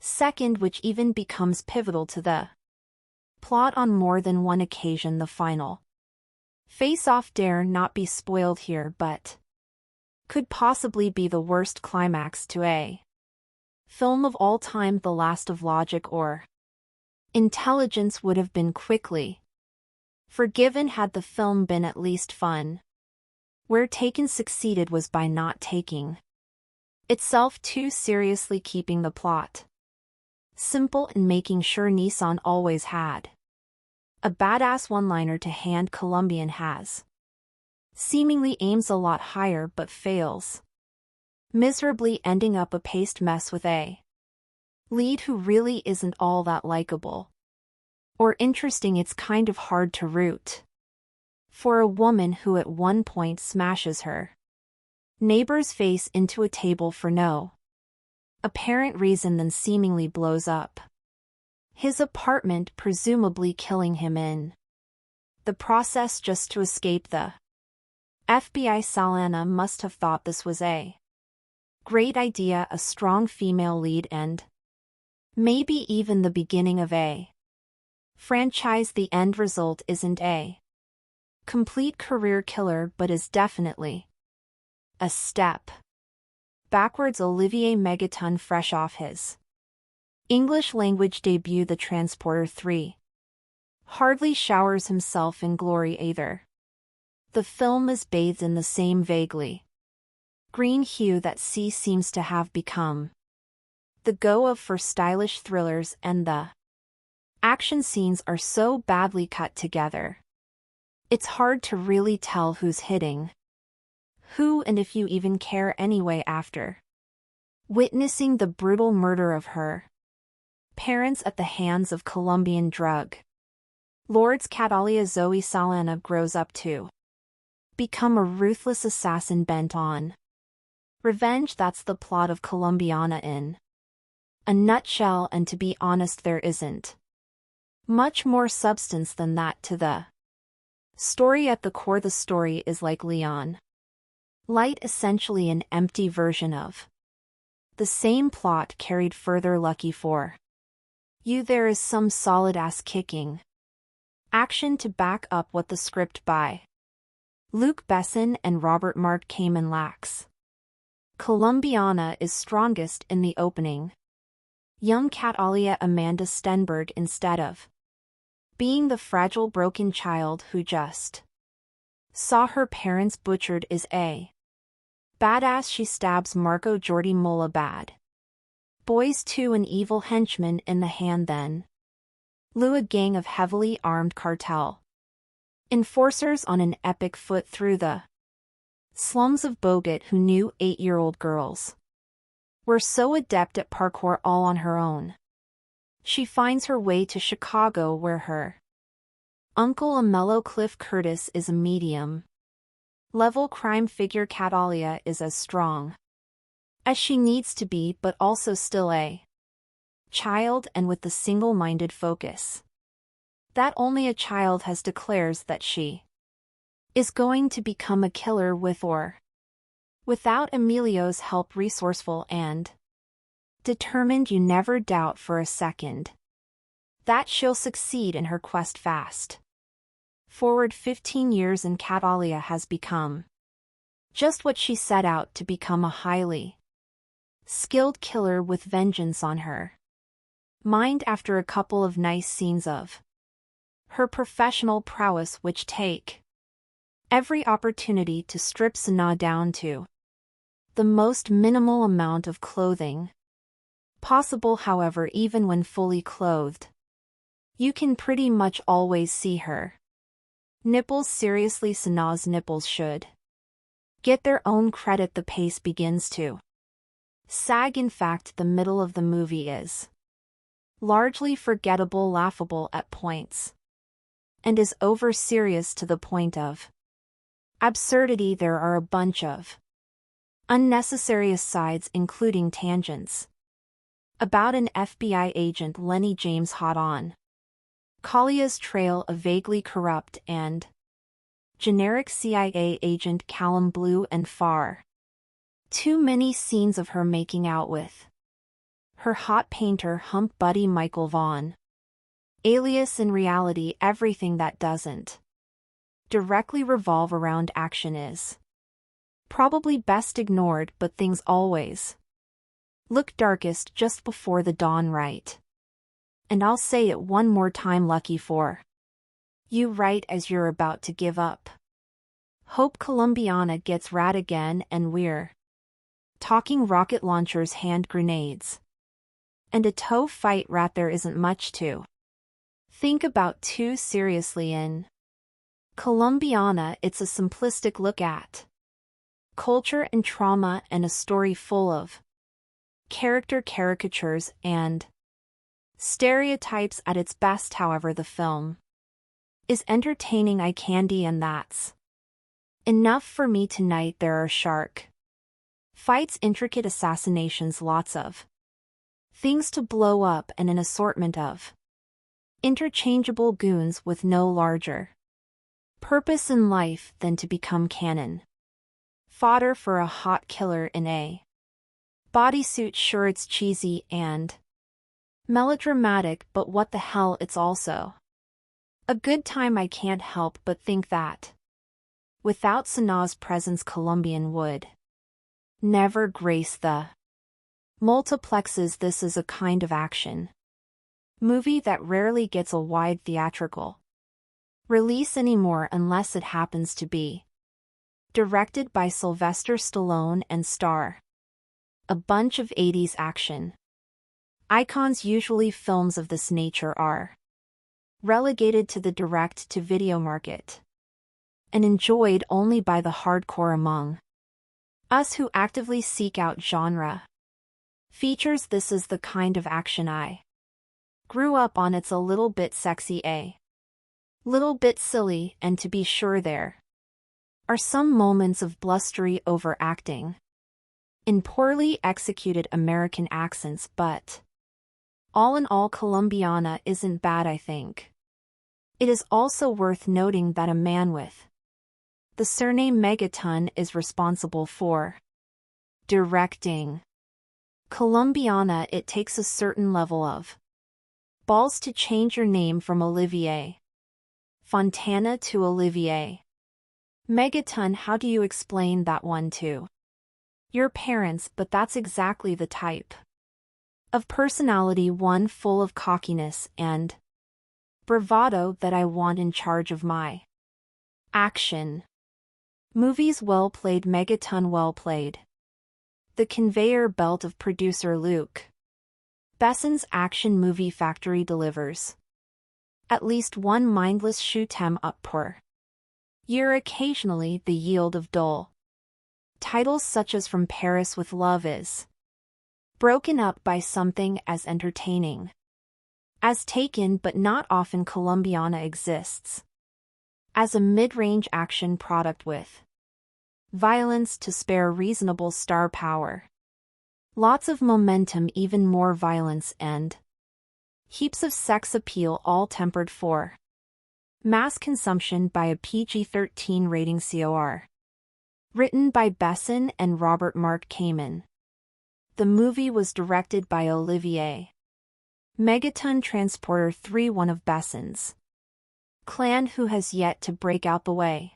second, which even becomes pivotal to the plot on more than one occasion. The final face-off dare not be spoiled here, but could possibly be the worst climax to a film of all time. The last of logic or intelligence would have been quickly forgiven had the film been at least fun. Where Taken succeeded was by not taking itself too seriously, keeping the plot simple and making sure Nissan always had a badass one-liner to hand. Colombian has seemingly aims a lot higher but fails miserably, ending up a paste mess with a lead who really isn't all that likable or interesting. It's kind of hard to root for a woman who at one point smashes her neighbor's face into a table for no apparent reason, then seemingly blows up his apartment, presumably killing him in the process just to escape the FBI Saldana must have thought this was a great idea, a strong female lead and maybe even the beginning of a franchise. The end result isn't a complete career killer but is definitely a step backwards. Olivier Megaton, fresh off his English language debut The Transporter 3, hardly showers himself in glory either. The film is bathed in the same vaguely green hue that C seems to have become the go-of for stylish thrillers, and the action scenes are so badly cut together. It's hard to really tell who's hitting who and if you even care anyway after witnessing the brutal murder of her parents at the hands of Colombian drug lords. Catalia Zoe Saldana grows up to become a ruthless assassin bent on revenge. That's the plot of Colombiana in a nutshell, and to be honest, there isn't much more substance than that to the story. At the core, the story is like Leon Light, essentially an empty version of the same plot carried further. Lucky for you, there is some solid ass-kicking action to back up what the script by Luc Besson and Robert Mark Kamen lacks. Colombiana is strongest in the opening. Young Catalia Amanda Stenberg, instead of being the fragile broken child who just saw her parents butchered, is a badass. She stabs Marco Jordi Mola bad boys to an evil henchman in the hand, then Lou a gang of heavily armed cartel enforcers on an epic foot through the slums of Bogota, who knew 8-year-old girls were so adept at parkour all on her own. She finds her way to Chicago, where her uncle, a mellow Cliff Curtis, is a medium-level crime figure. Catalia is as strong as she needs to be, but also still a child, and with the single-minded focus that only a child has, declares that she is going to become a killer with or without Emilio's help. Resourceful and determined, you never doubt for a second that she'll succeed in her quest. Fast forward 15 years and Catalia has become just what she set out to become, a highly skilled killer with vengeance on her mind. After a couple of nice scenes of her professional prowess, which take every opportunity to strip Sana down to the most minimal amount of clothing possible. However, even when fully clothed, you can pretty much always see her nipples. Seriously, Sana's nipples should get their own credit. The pace begins to sag. In fact, the middle of the movie is largely forgettable, laughable at points, and is over-serious to the point of absurdity. There are a bunch of unnecessary asides, including tangents about an FBI agent, Lenny James, hot on Kalia's trail, a vaguely corrupt and generic CIA agent, Callum Blue, and far too many scenes of her making out with her hot painter hump buddy Michael Vaughn, alias in reality everything that doesn't directly revolve around action is probably best ignored, but things always look darkest just before the dawn, right? And I'll say it one more time, lucky for you, right as you're about to give up hope. Colombiana gets rad again, and we're talking rocket launchers, hand grenades, and a toe fight. Rat, there isn't much to think about too seriously in Colombiana. It's a simplistic look at culture and trauma, and a story full of character caricatures and stereotypes at its best. However, the film is entertaining, eye candy, and that's enough for me tonight. There are shark fights, intricate assassinations, lots of things to blow up, and an assortment of interchangeable goons with no larger purpose in life than to become canon. Fodder for a hot killer in a bodysuit. Sure, it's cheesy and melodramatic, but what the hell, it's also a good time. I can't help but think that without Sanaa's presence, Colombian would never grace the multiplexes. This is a kind of action movie that rarely gets a wide theatrical release anymore unless it happens to be directed by Sylvester Stallone and star a bunch of 80s action icons. Usually films of this nature are relegated to the direct-to-video market and enjoyed only by the hardcore among us who actively seek out genre features. This is the kind of action I grew up on. It's a little bit sexy, a little bit silly, and to be sure there are some moments of blustery overacting in poorly executed American accents, but all in all, Colombiana isn't bad, I think. It is also worth noting that a man with the surname Megaton is responsible for directing Colombiana. It takes a certain level of balls to change your name from Olivier Fontana to Olivier Megaton. How do you explain that one to your parents? But that's exactly the type of personality, one full of cockiness and bravado, that I want in charge of my action movies. Well played, Megaton, well played. The conveyor belt of producer Luc Besson's action movie factory delivers at least one mindless shoot 'em up per year, occasionally the yield of dull titles such as From Paris with Love is broken up by something as entertaining as Taken, but not often. Colombiana exists as a mid-range action product with violence to spare, reasonable star power, lots of momentum, even more violence, and heaps of sex appeal, all tempered for mass consumption by a PG-13 rating. COR. Written by Besson and Robert Mark Kamen. The movie was directed by Olivier Megaton. Transporter 3, one of Besson's clan who has yet to break out the way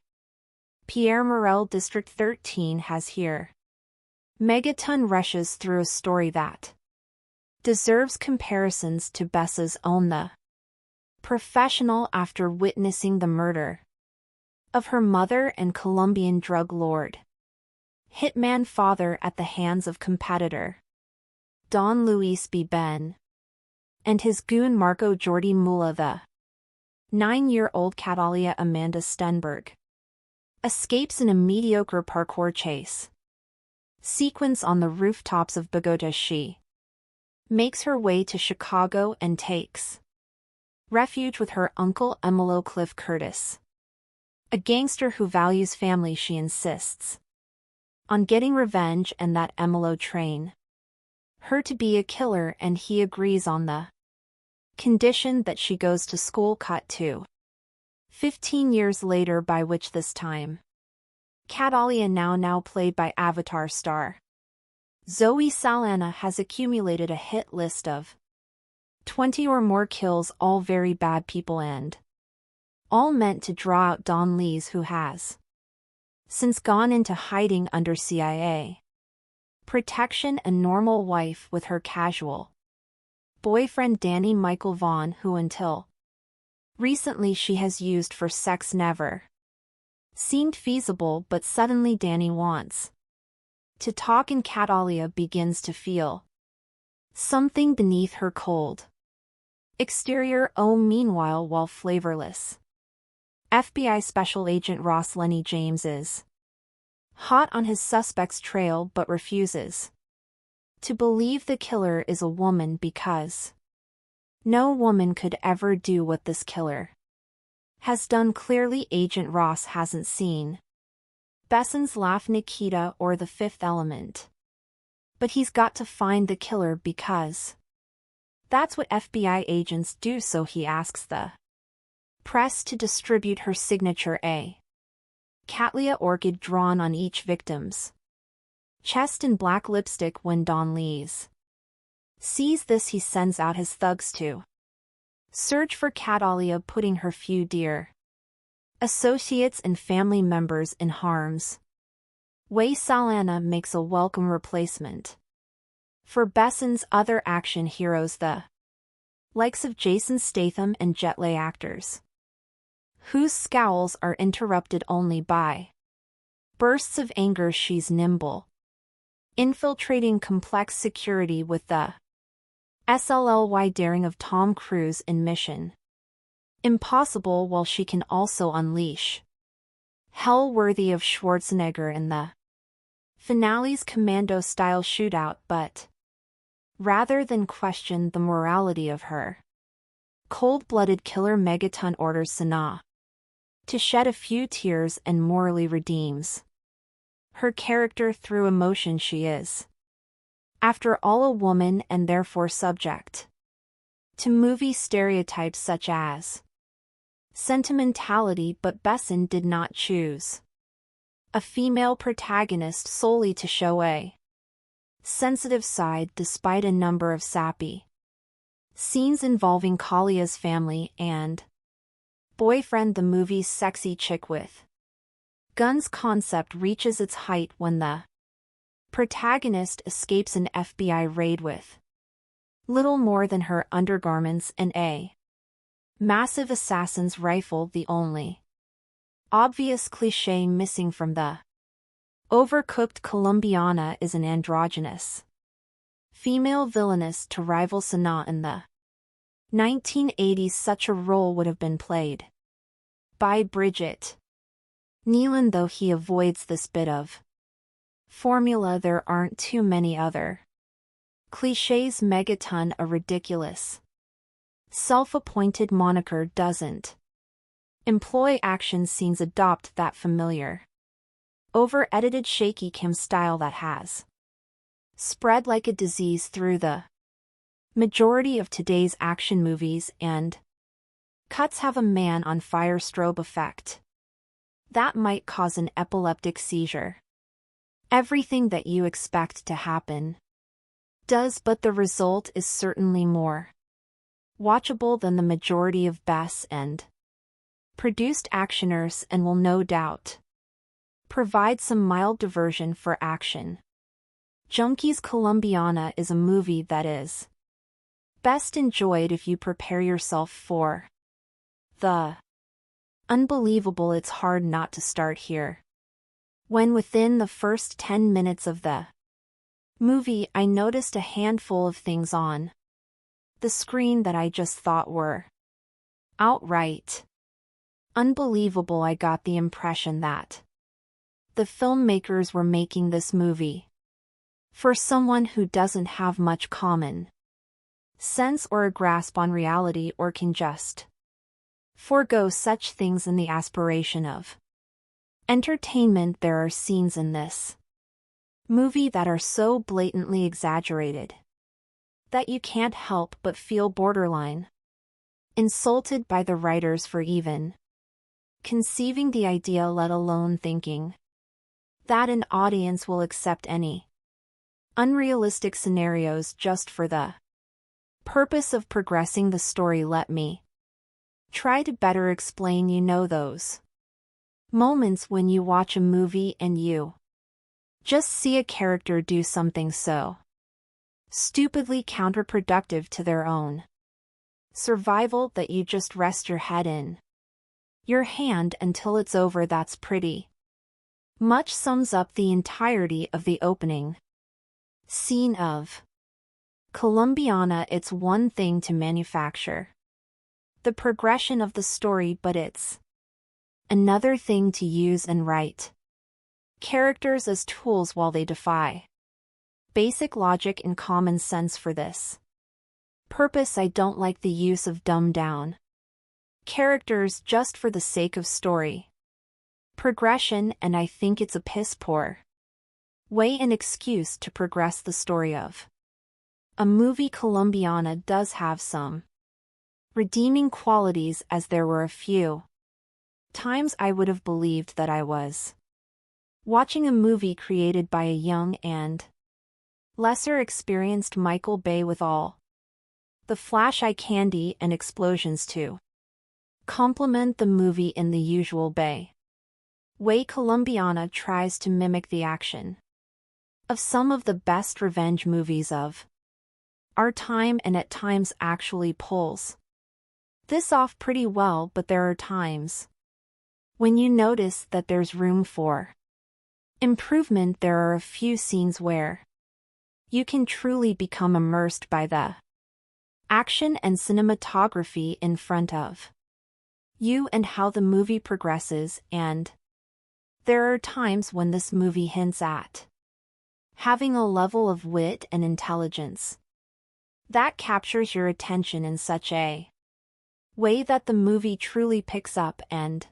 Pierre Morel District 13 has here. Megaton rushes through a story that deserves comparisons to Bessa's own. The professional, after witnessing the murder of her mother and Colombian drug lord hitman father at the hands of competitor Don Luis B. Ben and his goon Marco Jordi Mula, the 9-year-old Catalia Amanda Stenberg escapes in a mediocre parkour chase sequence on the rooftops of Bogota. She makes her way to Chicago and takes refuge with her uncle Emilio Cliff Curtis, a gangster who values family. She insists on getting revenge and that Emilio train her to be a killer, and he agrees on the condition that she goes to school. Cut to 15 years later, by which this time Catalia, now played by Avatar star Zoe Saldana, has accumulated a hit list of 20 or more kills, all very bad people and all meant to draw out Don Lees, who has since gone into hiding under CIA protection, and normal wife with her casual boyfriend Danny Michael Vaughn, who until recently she has used for sex. Never seemed feasible, but suddenly Danny wants to talk and Catalia begins to feel something beneath her cold exterior. Oh, meanwhile, while flavorless FBI Special Agent Ross Lenny James is hot on his suspect's trail but refuses to believe the killer is a woman, because no woman could ever do what this killer has done. Clearly Agent Ross hasn't seen Besson's Laugh, Nikita, or The Fifth Element, but he's got to find the killer because that's what FBI agents do. So he asks the Press to distribute her signature A. Cattleya orchid drawn on each victim's chest in black lipstick. When Don Lees sees this, he sends out his thugs to search for Cattleya, putting her few dear associates and family members in harm's way. Saldana makes a welcome replacement for Besson's other action heroes, the likes of Jason Statham and jet lag actors, whose scowls are interrupted only by bursts of anger. She's nimble, infiltrating complex security with the SLLY daring of Tom Cruise in Mission Impossible, while she can also unleash hell worthy of Schwarzenegger in the finale's commando-style shootout. But rather than question the morality of her cold-blooded killer, Megaton orders Sana to shed a few tears and morally redeems her character through emotion. She is, after all, a woman and therefore subject to movie stereotypes such as sentimentality, but Besson did not choose a female protagonist solely to show a sensitive side, despite a number of sappy scenes involving Kalia's family and boyfriend. The movie's sexy chick with guns concept reaches its height when the protagonist escapes an FBI raid with little more than her undergarments and a massive assassin's rifle, the only obvious cliché missing from the overcooked Colombiana is an androgynous female villainess to rival Sana in the 1980s. Such a role would have been played by Bridget Nealon, though he avoids this bit of formula. There aren't too many other clichés. Megaton, a ridiculous self-appointed moniker, doesn't employ action scenes, adopt that familiar over-edited shaky cam style that has spread like a disease through the majority of today's action movies, and cuts have a man on fire strobe effect that might cause an epileptic seizure. Everything that you expect to happen does, but the result is certainly more watchable than the majority of Bess and produced actioners, and will no doubt provide some mild diversion for action junkies. Colombiana is a movie that is best enjoyed if you prepare yourself for the unbelievable. It's hard not to start here. When within the first 10 minutes of the movie I noticed a handful of things on the screen that I just thought were outright unbelievable. I got the impression that the filmmakers were making this movie for someone who doesn't have much common sense or a grasp on reality, or can just forego such things in the aspiration of entertainment. There are scenes in this movie that are so blatantly exaggerated that you can't help but feel borderline insulted by the writers for even conceiving the idea, let alone thinking that an audience will accept any unrealistic scenarios just for the purpose of progressing the story. Let me try to better explain. You know those moments when you watch a movie and you just see a character do something so stupidly counterproductive to their own survival that you just rest your head in your hand until it's over. That's pretty much sums up the entirety of the opening scene of Colombiana. It's one thing to manufacture the progression of the story, but it's another thing to use and write characters as tools while they defy basic logic and common sense. For this purpose, I don't like the use of dumbed-down characters just for the sake of story progression, and I think it's a piss-poor way and excuse to progress the story of a movie. Colombiana does have some redeeming qualities as there were a few times I would have believed that I was watching a movie created by a young and lesser experienced Michael Bay with all the flash eye candy and explosions to complement the movie in the usual Bay way. Colombiana tries to mimic the action of some of the best revenge movies of our time and at times actually pulls this off pretty well, but there are times when you notice that there's room for improvement. There are a few scenes where you can truly become immersed by the action and cinematography in front of you and how the movie progresses, and there are times when this movie hints at having a level of wit and intelligence that captures your attention in such a way that the movie truly picks up and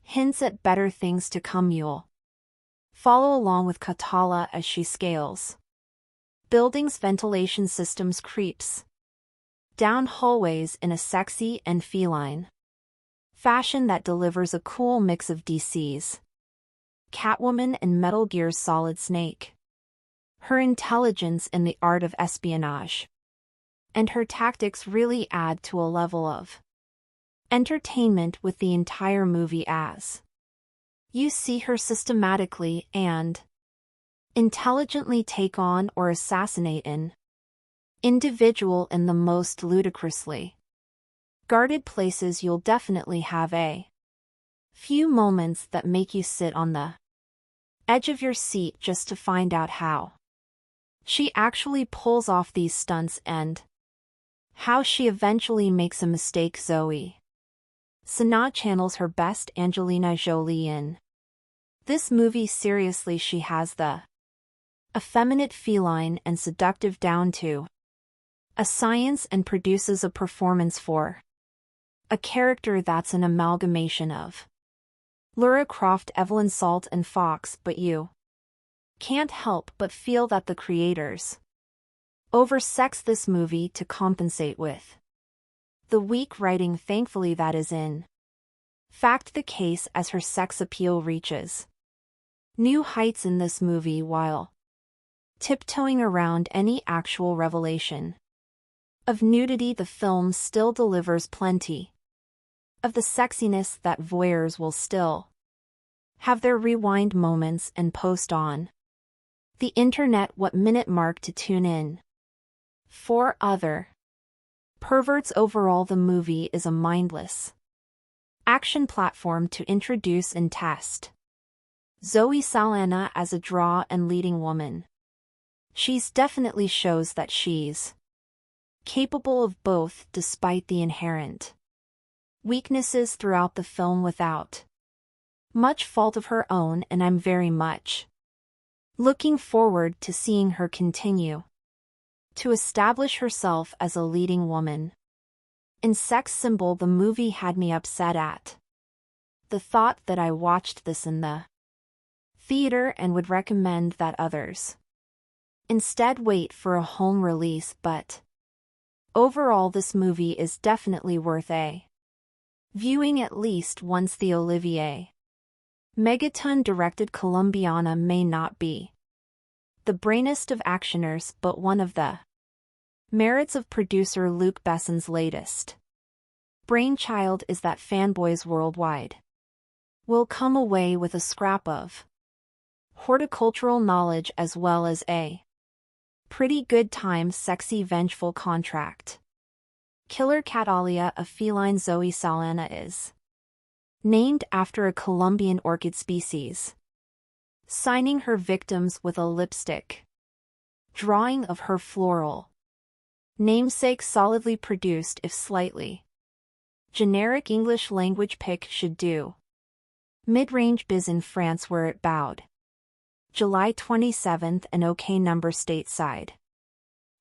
hints at better things to come. You'll follow along with Katala as she scales buildings, ventilation systems, creeps down hallways in a sexy and feline fashion that delivers a cool mix of DC's Catwoman and Metal Gear's Solid Snake. Her intelligence in the art of espionage and her tactics really add to a level of entertainment with the entire movie as you see her systematically and intelligently take on or assassinate an individual in the most ludicrously guarded places. You'll definitely have a few moments that make you sit on the edge of your seat just to find out how she actually pulls off these stunts and how she eventually makes a mistake. Zoe Saldana channels her best Angelina Jolie in this movie. Seriously, she has the effeminate, feline and seductive down to a science and produces a performance for a character that's an amalgamation of Lara Croft, Evelyn Salt and Fox, but you can't help but feel that the creators oversex this movie to compensate with the weak writing. Thankfully that is in fact the case, as her sex appeal reaches new heights in this movie while tiptoeing around any actual revelation of nudity. The film still delivers plenty of the sexiness that voyeurs will still have their rewind moments and post on the internet what minute mark to tune in for other perverts. Overall, the movie is a mindless action platform to introduce and test Zoe Saldana as a draw and leading woman. She's definitely shows that she's capable of both despite the inherent weaknesses throughout the film without much fault of her own, and I'm very much looking forward to seeing her continue to establish herself as a leading woman in sex symbol. The movie had me upset at the thought that I watched this in the theater and would recommend that others instead wait for a home release, but overall this movie is definitely worth a viewing at least once. The Olivier Megaton directed Colombiana may not be the brainiest of actioners, but one of the merits of producer Luc Besson's latest brainchild is that fanboys worldwide will come away with a scrap of horticultural knowledge as well as a pretty good time. Sexy, vengeful contract killer Catalia, a feline. Zoe Saldana is named after a Colombian orchid species, signing her victims with a lipstick drawing of her floral namesake. Solidly produced, if slightly generic English language pick should do. Mid-range biz in France where it bowed July 27th and OK number stateside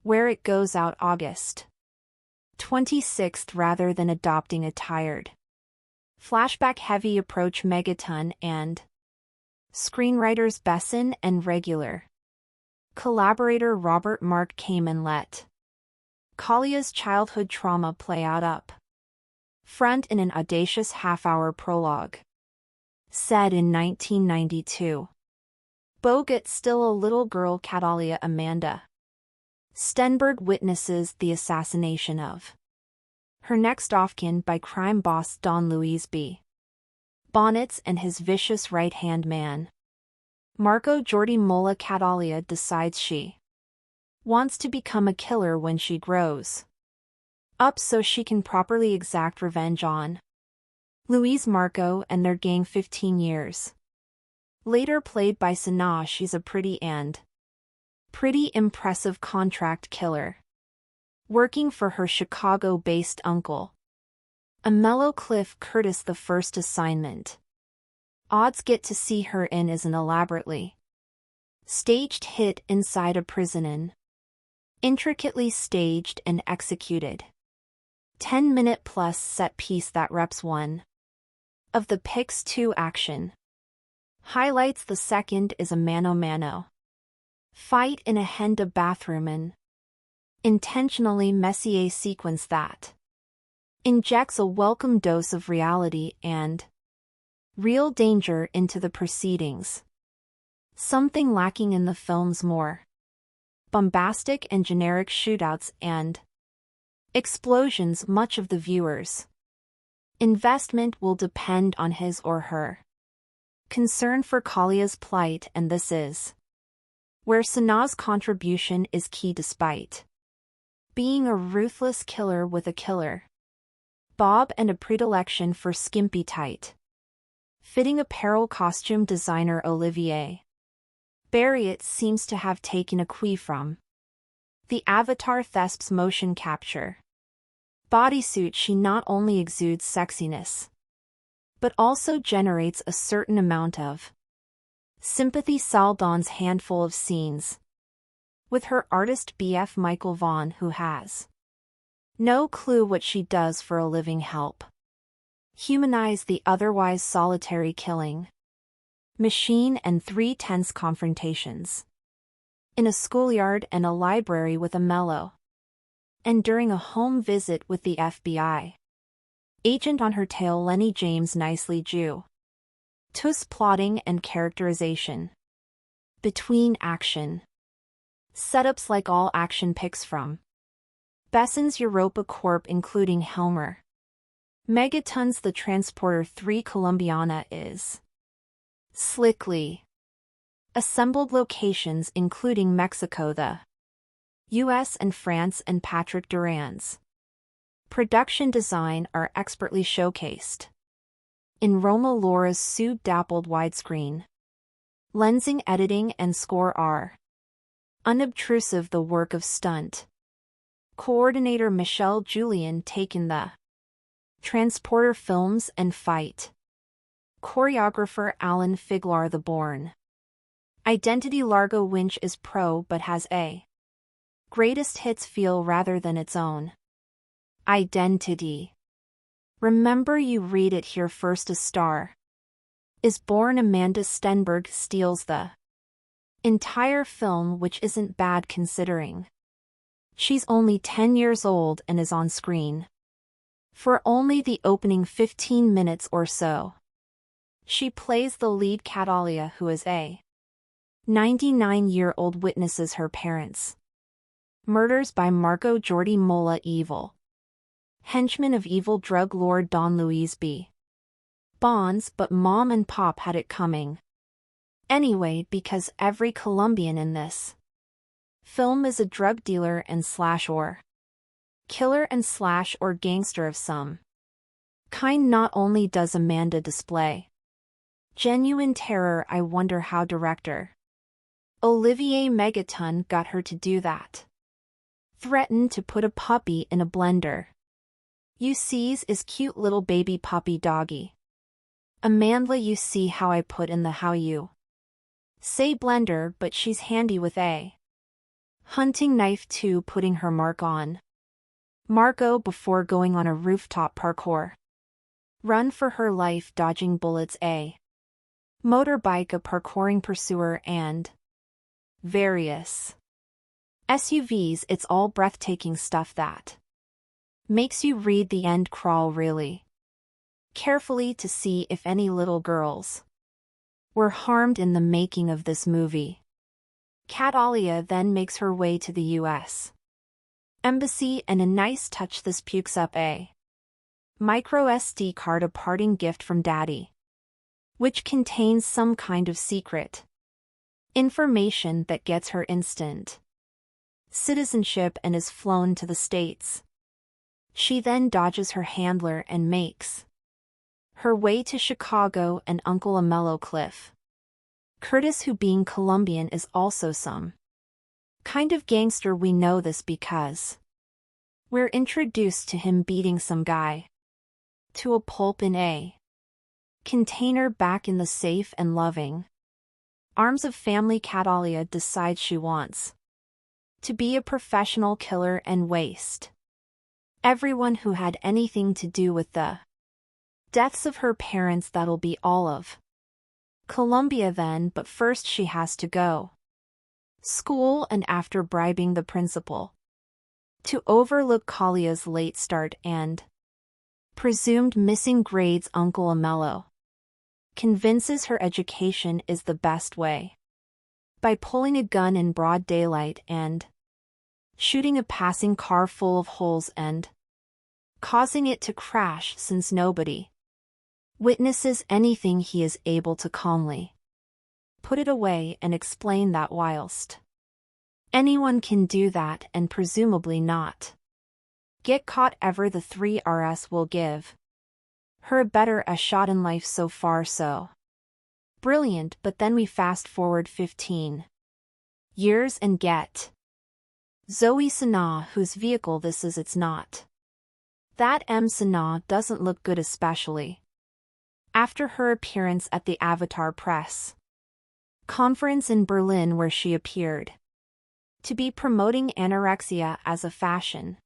where it goes out August 26th rather than adopting a tired flashback-heavy approach. Megaton and screenwriters Besson and regular collaborator Robert Mark came and let Kalia's childhood trauma play out up front in an audacious half-hour prologue. Said in 1992. Bogut still a little girl Catalia Amanda Stenberg witnesses the assassination of her next of kin by crime boss Don Luis B. Bonnets and his vicious right-hand man. Marco Jordi Mola Catalia decides she wants to become a killer when she grows up so she can properly exact revenge on Luis Marco and their gang 15 years. Later played by Sanaa, she's a pretty impressive contract killer, working for her Chicago-based uncle. A mellow Cliff Curtis the first assignment. Odds get to see her in is an elaborately staged hit inside a prison. Intricately staged and executed 10-minute plus set piece that reps one of the Pix 2 action. Highlights. The second is a mano-mano fight in a Henda bathroom, an intentionally messy sequence that injects a welcome dose of reality and real danger into the proceedings. Something lacking in the film's more bombastic and generic shootouts and explosions. Much of the viewer's investment will depend on his or her concern for Kalia's plight, and this is where Sanaa's contribution is key. Despite being a ruthless killer with a killer bob and a predilection for skimpy tight fitting apparel, costume designer Olivier Barriot seems to have taken a cue from the Avatar Thesp's motion capture bodysuit. She not only exudes sexiness, but also generates a certain amount of sympathy. Saldana's handful of scenes with her artist BF Michael Vaughn, who has no clue what she does for a living, help humanize the otherwise solitary killing machine, and three tense confrontations in a schoolyard and a library with a mellow and during a home visit with the FBI agent on her tail. Lenny James nicely drew Tuss plotting and characterization between action setups like all action picks from Besson's Europa Corp, including Helmer Megaton's The Transporter 3. Colombiana is slickly assembled locations including Mexico, the US and France, and Patrick Duran's production design are expertly showcased in Roma Laura's suit-dappled widescreen lensing, editing, and score are unobtrusive. The work of stunt coordinator Michelle Julian taken the Transporter films and fight choreographer Alan Figlar. The Bourne identity Largo Winch is pro but has a greatest hits feel rather than its own identity. Remember, you read it here first. A Star is Born. Amanda Stenberg steals the entire film, which isn't bad considering she's only 10 years old and is on screen for only the opening 15 minutes or so. She plays the lead, Catalia, who is a 99-year-old witnesses her parents' murders by Marco Jordi Mola, evil henchman of evil drug lord Don Luis B. Bonds, but Mom and Pop had it coming anyway, because every Colombian in this film is a drug dealer and slash or killer and slash or gangster of some kind. Not only does Amanda display genuine terror, I wonder how director Olivier Megaton got her to do that. Threatened to put a puppy in a blender. You sees is cute little baby puppy doggy. Amanda, you see how I put in the how you say blender, but she's handy with a hunting knife too, putting her mark on Marco before going on a rooftop parkour run for her life, dodging bullets, a motorbike, a parkouring pursuer, and various SUVs, it's all breathtaking stuff that makes you read the end crawl really carefully to see if any little girls were harmed in the making of this movie. Catalia then makes her way to the U.S. Embassy, and a nice touch, this pukes up a micro SD card, a parting gift from Daddy, which contains some kind of secret information that gets her instant citizenship and is flown to the States. She then dodges her handler and makes her way to Chicago and Uncle Amello Cliff Curtis, who being Colombian is also some kind of gangster. We know this because we're introduced to him beating some guy to a pulp in a container back in the safe and loving arms of family. Catalia decides she wants to be a professional killer and waste everyone who had anything to do with the deaths of her parents. That'll be all of Colombia then, but first she has to go school, and after bribing the principal to overlook Kalia's late start and presumed missing grades, Uncle Amello convinces her education is the best way by pulling a gun in broad daylight and shooting a passing car full of holes and causing it to crash. Since nobody witnesses anything, he is able to calmly put it away and explain that whilst anyone can do that and presumably not get caught ever, the 3RS will give her a shot in life. So far so brilliant, but then we fast forward 15 years and get Zoe Saldana, whose vehicle this is. It's not that Saldana doesn't look good, especially after her appearance at the Avatar press conference in Berlin, where she appeared to be promoting anorexia as a fashion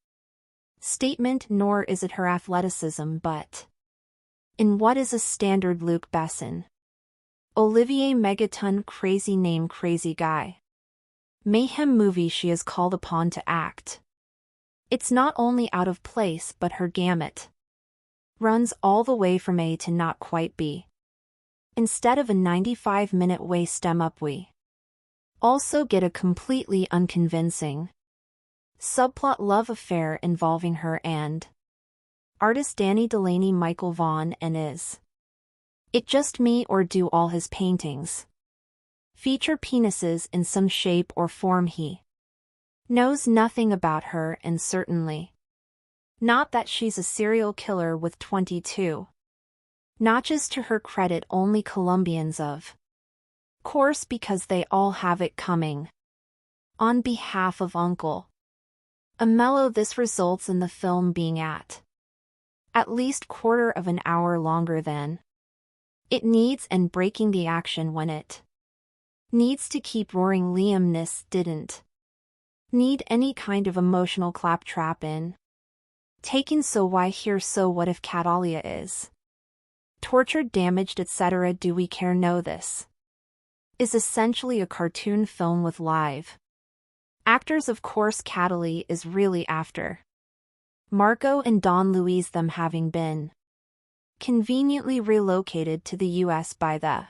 statement. Nor is it her athleticism, but in what is a standard Luc Besson, Olivier Megaton crazy name, crazy guy mayhem movie she is called upon to act. It's not only out of place, but her gamut runs all the way from A to not quite B. Instead of a 95-minute way stem up, we also get a completely unconvincing subplot love affair involving her and artist Danny Delaney, Michael Vaughan, and is it just me, or do all his paintings feature penises in some shape or form? He knows nothing about her, and certainly not that she's a serial killer with 22 notches to her credit. Only Colombians, of course, because they all have it coming. On behalf of Uncle Amello, this results in the film being at least quarter of an hour longer than it needs and breaking the action when it needs to keep roaring. Liam Neeson didn't need any kind of emotional claptrap in taken, so why here? So what if Catalia is tortured, damaged, etc.? Do we care? No, this is essentially a cartoon film with live actors. Of course, Catalia is really after Marco and Don Luis, them having been conveniently relocated to the US by the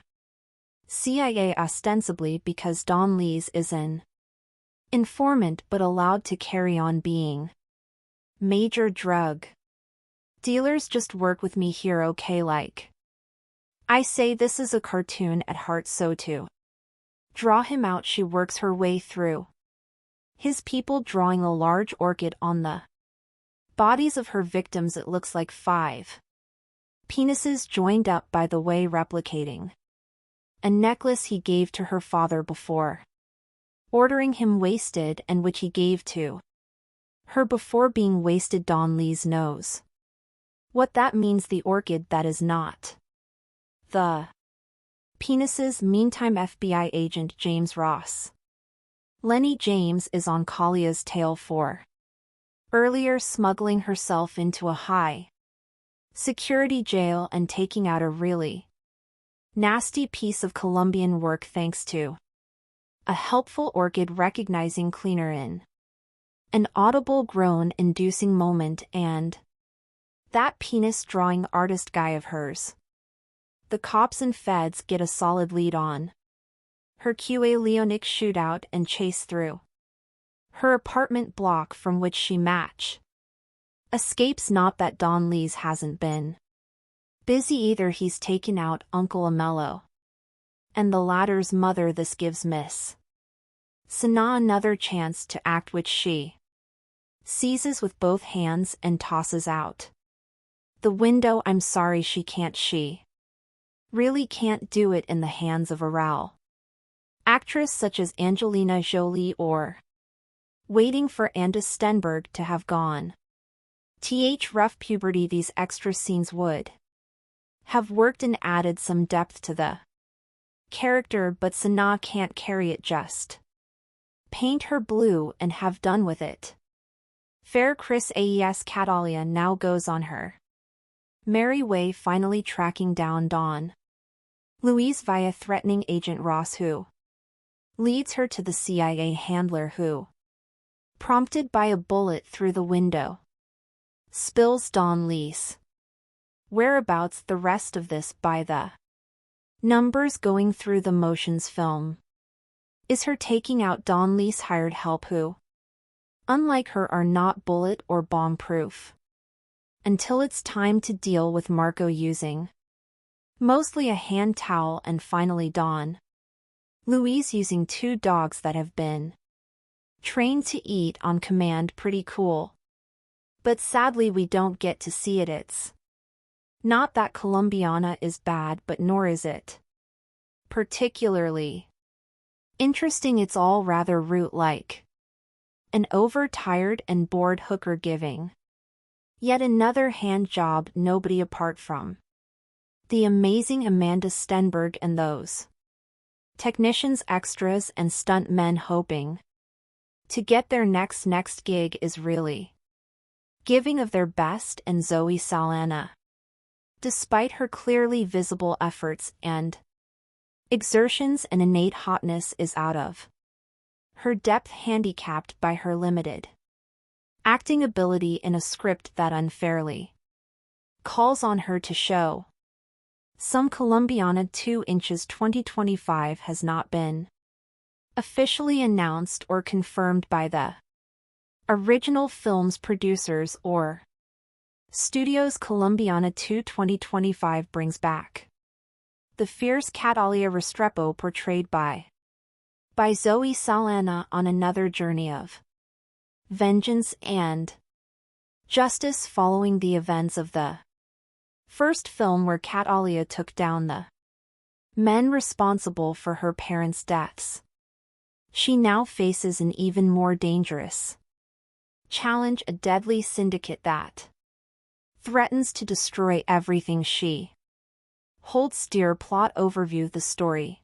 CIA, ostensibly because Don Luis is an informant but allowed to carry on being major drug dealers. Just work with me here, okay? Like I say, this is a cartoon at heart, so to draw him out, she works her way through his people, drawing a large orchid on the bodies of her victims. It looks like 5 penises joined up, by the way, replicating a necklace he gave to her father before ordering him wasted, and which he gave to her before being wasted. Don Luis knows what that means. The orchid, that is not the penises. Meantime, FBI agent James Ross Lenny James is on Kalia's tail for earlier smuggling herself into a high security jail and taking out a really nasty piece of Colombian work thanks to a helpful orchid recognizing cleaner in, an audible groan-inducing moment, and that penis-drawing artist guy of hers. The cops and feds get a solid lead on her QA Leonic shootout and chase through her apartment block from which she match escapes. Not that Don Lees hasn't been busy either. He's taken out Uncle Amello and the latter's mother. This gives Miss Sana another chance to act, which she seizes with both hands and tosses out the window. I'm sorry, she can't. She really can't do it in the hands of a raw actress such as Angelina Jolie or waiting for Andy Stenberg to have gone rough puberty. These extra scenes would have worked and added some depth to the character, but Sana can't carry it. Just paint her blue and have done with it. Fair Chris Aes Catalia now goes on her merry way, finally tracking down Don Louise via threatening Agent Ross, who leads her to the CIA handler who, prompted by a bullet through the window, spills Don Lee's whereabouts. The rest of this by the numbers going through the motions film is her taking out Don Lee's hired help who, unlike her, are not bullet or bomb proof, until it's time to deal with Marco using mostly a hand towel, and finally Don Louise using 2 dogs that have been trained to eat on command. Pretty cool. But sadly we don't get to see it. It's not that Colombiana is bad, but nor is it particularly interesting. It's all rather root-like, an overtired and bored hooker giving yet another hand job. Nobody apart from the amazing Amanda Stenberg and those technicians, extras, and stunt men hoping to get their next gig is really giving of their best. And Zoe Saldana, despite her clearly visible efforts and exertions and innate hotness, is out of her depth, handicapped by her limited acting ability in a script that unfairly calls on her to show some Colombiana. 2 inches 2025 has not been officially announced or confirmed by the original film's producers or studios. Colombiana 2 2025 brings back the fierce Catalia Restrepo portrayed by Zoe Saldana on another journey of vengeance and justice following the events of the first film, where Catalia took down the men responsible for her parents' deaths. She now faces an even more dangerous challenge, a deadly syndicate that threatens to destroy everything she holds dear. Plot overview. The story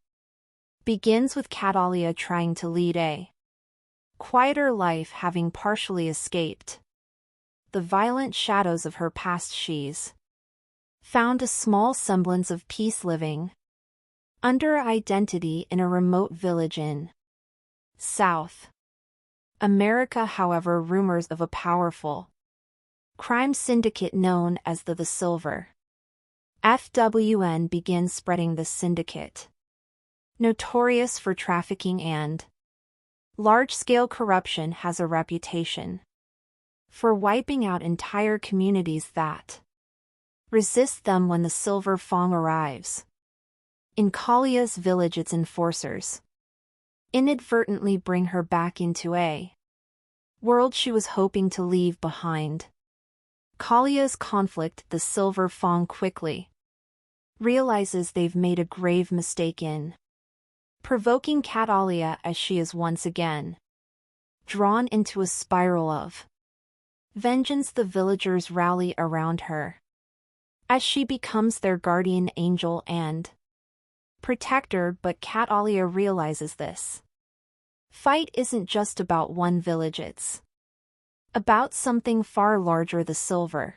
begins with Catalia trying to lead a quieter life, having partially escaped the violent shadows of her past. She's found a small semblance of peace living under identity in a remote village in South America. However, rumors of a powerful crime syndicate known as the Silver FWN begin spreading. The syndicate, notorious for trafficking and large-scale corruption, has a reputation for wiping out entire communities that resist them. When the Silver Fang arrives in Kalia's village, its enforcers inadvertently bring her back into a world she was hoping to leave behind. Kalia's conflict. The Silver Fang quickly realizes they've made a grave mistake in provoking Catalia, as she is once again drawn into a spiral of vengeance. The villagers rally around her as she becomes their guardian angel and protector, but Catalia realizes this fight isn't just about one village, it's about something far larger. The Silver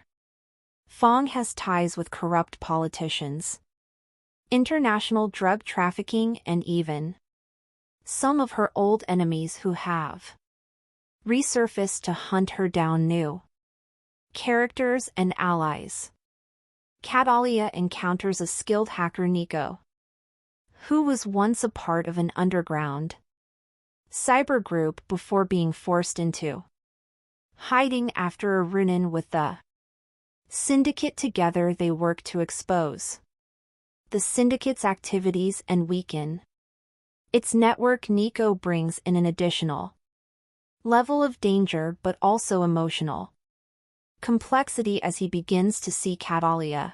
Fang has ties with corrupt politicians, international drug trafficking, and even Some of her old enemies who have resurfaced to hunt her down. New characters and allies. Catalia encounters a skilled hacker, Nico, who was once a part of an underground cyber group before being forced into hiding after a run-in with the syndicate. Together they work to expose the syndicate's activities and weaken its network. Nico brings in an additional level of danger but also emotional complexity as he begins to see Catalia